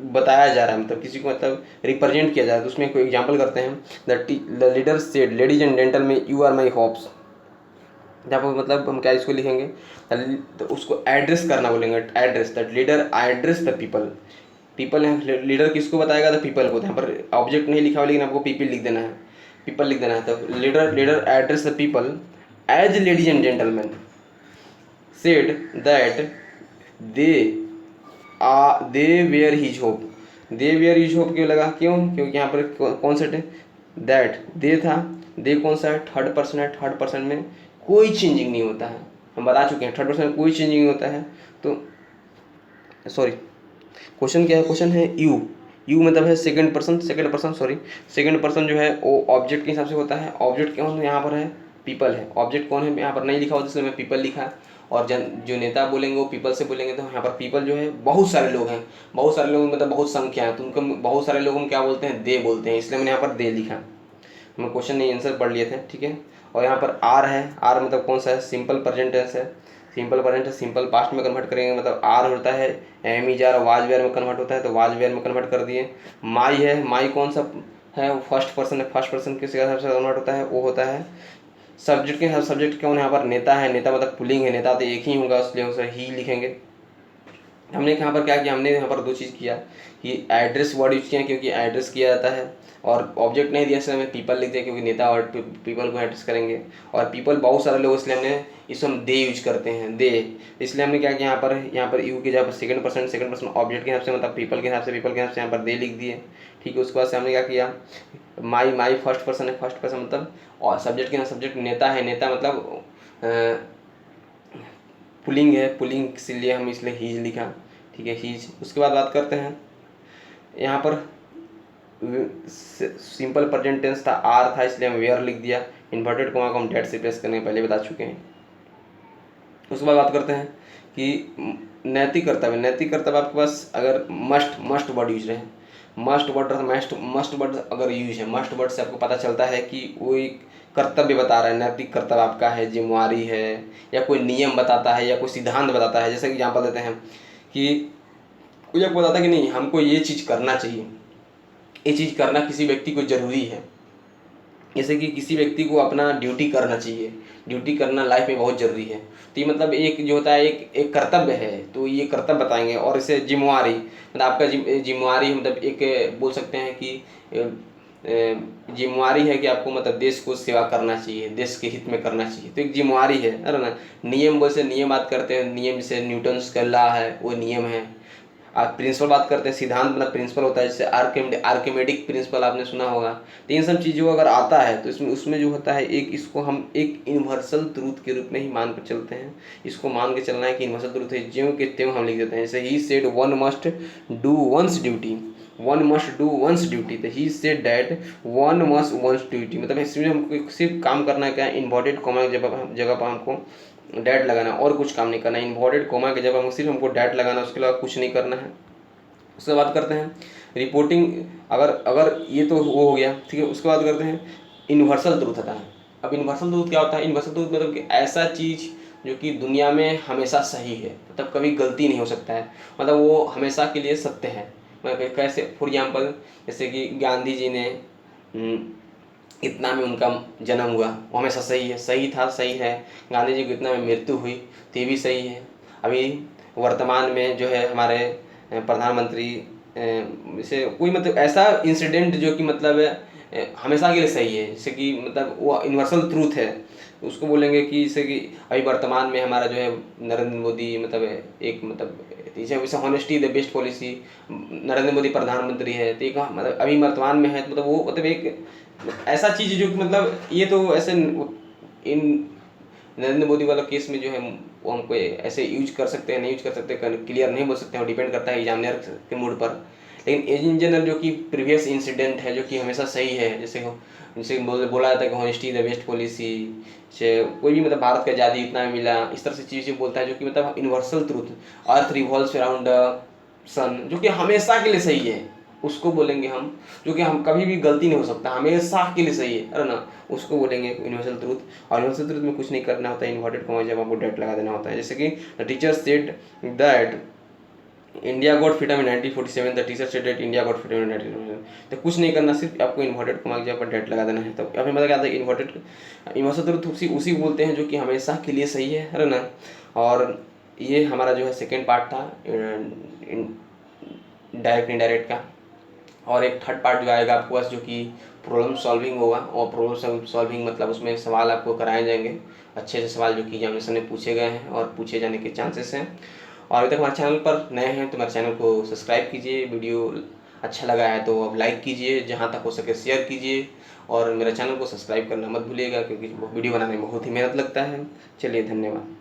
बताया जा रहा है, मतलब किसी को मतलब रिप्रेजेंट किया जा रहा है। तो उसमें कोई एग्जांपल करते हैं, the leader said ladies and gentleman you are my hopes. जब मतलब हम क्या इसको लिखेंगे, तो उसको एड्रेस करना बोलेंगे, address that leader address the people. People है, लीडर किसको बताएगा, तो पीपल को। यहाँ पर ऑब्जेक्ट नहीं लिखा हुआ लेकिन आपको पीपल लिख देना है, पीपल लिख देना है। तो leader address the people as ladies and gentleman said that they they were his hope. They were his hope क्यों लगा, क्यों, क्योंकि यहाँ पर कौन सा दैट दे था, दे कौन सा है, थर्ड पर्सन है, थर्ड पर्सन में कोई चेंजिंग नहीं होता है, हम बता चुके हैं थर्ड पर्सन में कोई चेंजिंग नहीं होता है। तो सॉरी क्वेश्चन क्या है, क्वेश्चन है यू, यू मतलब है second person sorry, second person जो है वो ऑब्जेक्ट के हिसाब से होता है। ऑब्जेक्ट कौन यहाँ पर है, पीपल है। ऑब्जेक्ट कौन है यहाँ पर नहीं लिखा होता, इसलिए मैं पीपल लिखा। और जो नेता बोलेंगे वो पीपल से बोलेंगे, तो यहाँ पर पीपल जो है बहुत सारे लोग हैं, बहुत सारे लोग मतलब बहुत संख्या है, तो उनको बहुत सारे लोगों को क्या बोलते हैं, दे बोलते हैं, इसलिए मैंने यहाँ पर दे लिखा। हम क्वेश्चन नहीं आंसर पढ़ लिए थे, ठीक है। और यहाँ पर आर है, आर मतलब कौन सा है, सिंपल प्रेजेंट टेंस है। सिंपल प्रेजेंट है, सिंपल पास्ट में कन्वर्ट करेंगे, मतलब आर होता है am is are, was were में कन्वर्ट होता है, तो वाज वेयर में कन्वर्ट कर दिए। माई है, माई कौन सा है, फर्स्ट पर्सन है, फर्स्ट पर्सन किस हिसाब से कन्वर्ट होता है, वो होता है सब्जेक्ट के हिसाब। सब्जेक्ट कौन है यहाँ पर, नेता है, नेता मतलब पुलिंग है, नेता तो एक ही होगा, इसलिए उसे ही लिखेंगे। हमने यहाँ पर क्या किया, हमने यहाँ पर दो चीज़ किया कि एड्रेस वर्ड यूज किया, क्योंकि एड्रेस किया जाता है, और ऑब्जेक्ट नहीं दिया इसलिए हमें पीपल लिख दिया, क्योंकि नेता और पीपल को एड्रेस करेंगे। और पीपल बहुत सारे लोग, इसलिए हमने इसको हम दे यूज करते हैं, दे। इसलिए हमने क्या किया, यहाँ पर यू के जगह पर सेकंड पर्सन ऑब्जेक्ट के हिसाब से, मतलब पीपल के हिसाब से यहाँ पर दे लिख दिए, ठीक है। उसके बाद से हमने क्या किया, माई फर्स्ट पर्सन है, फर्स्ट पर्सन मतलब, और सब्जेक्ट के यहाँ सब्जेक्ट नेता है, नेता मतलब पुलिंग है, पुलिंग इसलिए हम इसलिए हीज लिखा, ठीक है, हीज। उसके बाद बात करते हैं यहाँ पर सिंपल प्रेजेंट टेंस था, आर था, इसलिए हम वेयर लिख दिया। इन्वर्टेड कोमा को हम डेट से रिप्लेस करने पहले बता चुके हैं। उसके बाद बात करते हैं कि नैतिक कर्तव्य। नैतिक कर्तव्य आपके पास अगर मस्ट वर्ड यूज रहे, मस्ट वर्ड अगर यूज है, मस्ट वर्ड से आपको पता चलता है कि वो एक कर्तव्य बता रहा है, नैतिक कर्तव्य आपका है, जिम्मेवारी है, या कोई नियम बताता है, या कोई सिद्धांत बताता है। जैसे कि एग्जाम्पल देते हैं कि कोई आपको बताता है कि नहीं हमको ये चीज़ करना चाहिए, ये चीज़ करना किसी व्यक्ति को ज़रूरी है। जैसे कि किसी व्यक्ति को अपना ड्यूटी करना चाहिए, ड्यूटी करना लाइफ में बहुत ज़रूरी है। तो ये मतलब एक जो होता है एक कर्तव्य है, तो ये कर्तव्य बताएंगे। और इसे जिम्मेवारी मतलब आपका जिम्मेवारी मतलब एक बोल सकते हैं कि जिम्मेवारी है कि आपको मतलब देश को सेवा करना चाहिए, देश के हित में करना चाहिए, तो एक जिम्मेवारी है ना। नियम बोल से नियम बात करते हैं, नियम से न्यूटन्स का लॉ है, वो नियम है। आप प्रिंसिपल बात करते हैं, सिद्धांत मतलब प्रिंसिपल होता है, जैसे आर्किमेडिक प्रिंसिपल आपने सुना होगा। तो इन सब चीज़ों अगर आता है तो उसमें जो होता है एक, इसको हम एक यूनिवर्सल ट्रूथ के रूप में ही मान कर चलते हैं। इसको मान के चलना है कि यूनिवर्सल ट्रूथ है, ज्यों के त्यों हम लिख देते हैं। जैसे he said one must do one's duty, one must do one's duty, तो he said that one must one's duty, मतलब इसमें हमको सिर्फ काम करना है क्या, इन्वर्टेड कॉमा की जगह पर हमको डैट लगाना, और कुछ काम नहीं करना। इन्वर्टेड कोमा के जब हम सिर्फ हमको डैट लगाना, उसके अलावा कुछ नहीं करना है। उसके बाद करते हैं रिपोर्टिंग। अगर ये तो वो हो गया, ठीक है। उसके बाद करते हैं यूनिवर्सल ट्रूथ आता है। अब यूनिवर्सल ट्रूथ क्या होता है, यूनिवर्सल ट्रूथ मतलब कि ऐसा चीज़ जो कि दुनिया में हमेशा सही है, मतलब कभी गलती नहीं हो सकता है, मतलब वो हमेशा के लिए सत्य है। मतलब कैसे, फॉर एग्जाम्पल जैसे कि गांधी जी ने इतना में उनका जन्म हुआ, वो हमेशा सही है, सही था, सही है। गांधी जी को इतना में मृत्यु हुई तो ये भी सही है। अभी वर्तमान में जो है हमारे प्रधानमंत्री से कोई मतलब ऐसा इंसिडेंट जो कि मतलब हमेशा के लिए सही है, जैसे कि मतलब वो यूनिवर्सल ट्रूथ है, उसको बोलेंगे कि जैसे कि अभी वर्तमान में हमारा जो है नरेंद्र मोदी मतलब एक मतलब जैसे honesty the best policy, Narendra Modi प्रधानमंत्री है तो एक मतलब अभी वर्तमान में है, तो मतलब वो मतलब एक ऐसा चीज़ जो कि मतलब ये तो ऐसे इन नरेंद्र मोदी वाला केस में जो है वो हमको ऐसे यूज कर सकते हैं, नहीं यूज कर सकते, क्लियर नहीं बोल सकते हैं, डिपेंड करता है एग्जामिनर के मूड पर। लेकिन इन जनरल जो कि प्रीवियस इंसिडेंट है जो कि हमेशा सही है, जैसे बोला जाता है कि हॉनेस्टी द बेस्ट पॉलिसी से कोई भी मतलब भारत की आज़ादी इतना में मिला, इस तरह से चीज़ें बोलता है जो कि मतलब universal truth, earth revolves around sun, जो कि हमेशा के लिए सही है, उसको बोलेंगे हम, जो कि हम कभी भी गलती नहीं हो सकता, हमेशा के लिए सही है ना, उसको बोलेंगे यूनिवर्सल ट्रूथ। और यूनिवर्सल ट्रूथ में कुछ नहीं करना होता है, इन्वर्टेड कॉमा जब आपको डेट लगा देना होता है, जैसे कि the teacher said that India got freedom in 1947, the teacher said that India got freedom इन 1947। तो कुछ नहीं करना, सिर्फ आपको इन्वर्टेड कॉमा जब पर डेट लगा देना है। तो अभी मतलब क्या था, इन्वर्टेड यूनिवर्सल ट्रूथ उसी बोलते हैं जो कि हमेशा के लिए सही है ना। और ये हमारा जो है सेकेंड पार्ट था डायरेक्ट इनडायरेक्ट का। और एक थर्ड पार्ट जो आएगा आपके पास जो कि प्रॉब्लम सॉल्विंग होगा, और प्रॉब्लम सॉल्विंग मतलब उसमें सवाल आपको कराए जाएंगे, अच्छे से सवाल जो कि एग्जामिनेशन में पूछे गए हैं और पूछे जाने के चांसेस हैं। और अभी तक हमारे चैनल पर नए हैं तो हमारे चैनल को सब्सक्राइब कीजिए, वीडियो अच्छा लगा है तो अब लाइक कीजिए, जहाँ तक हो सके शेयर कीजिए, और मेरे चैनल को सब्सक्राइब करना मत भूलिएगा क्योंकि वीडियो बनाने में बहुत ही मेहनत लगता है। चलिए, धन्यवाद।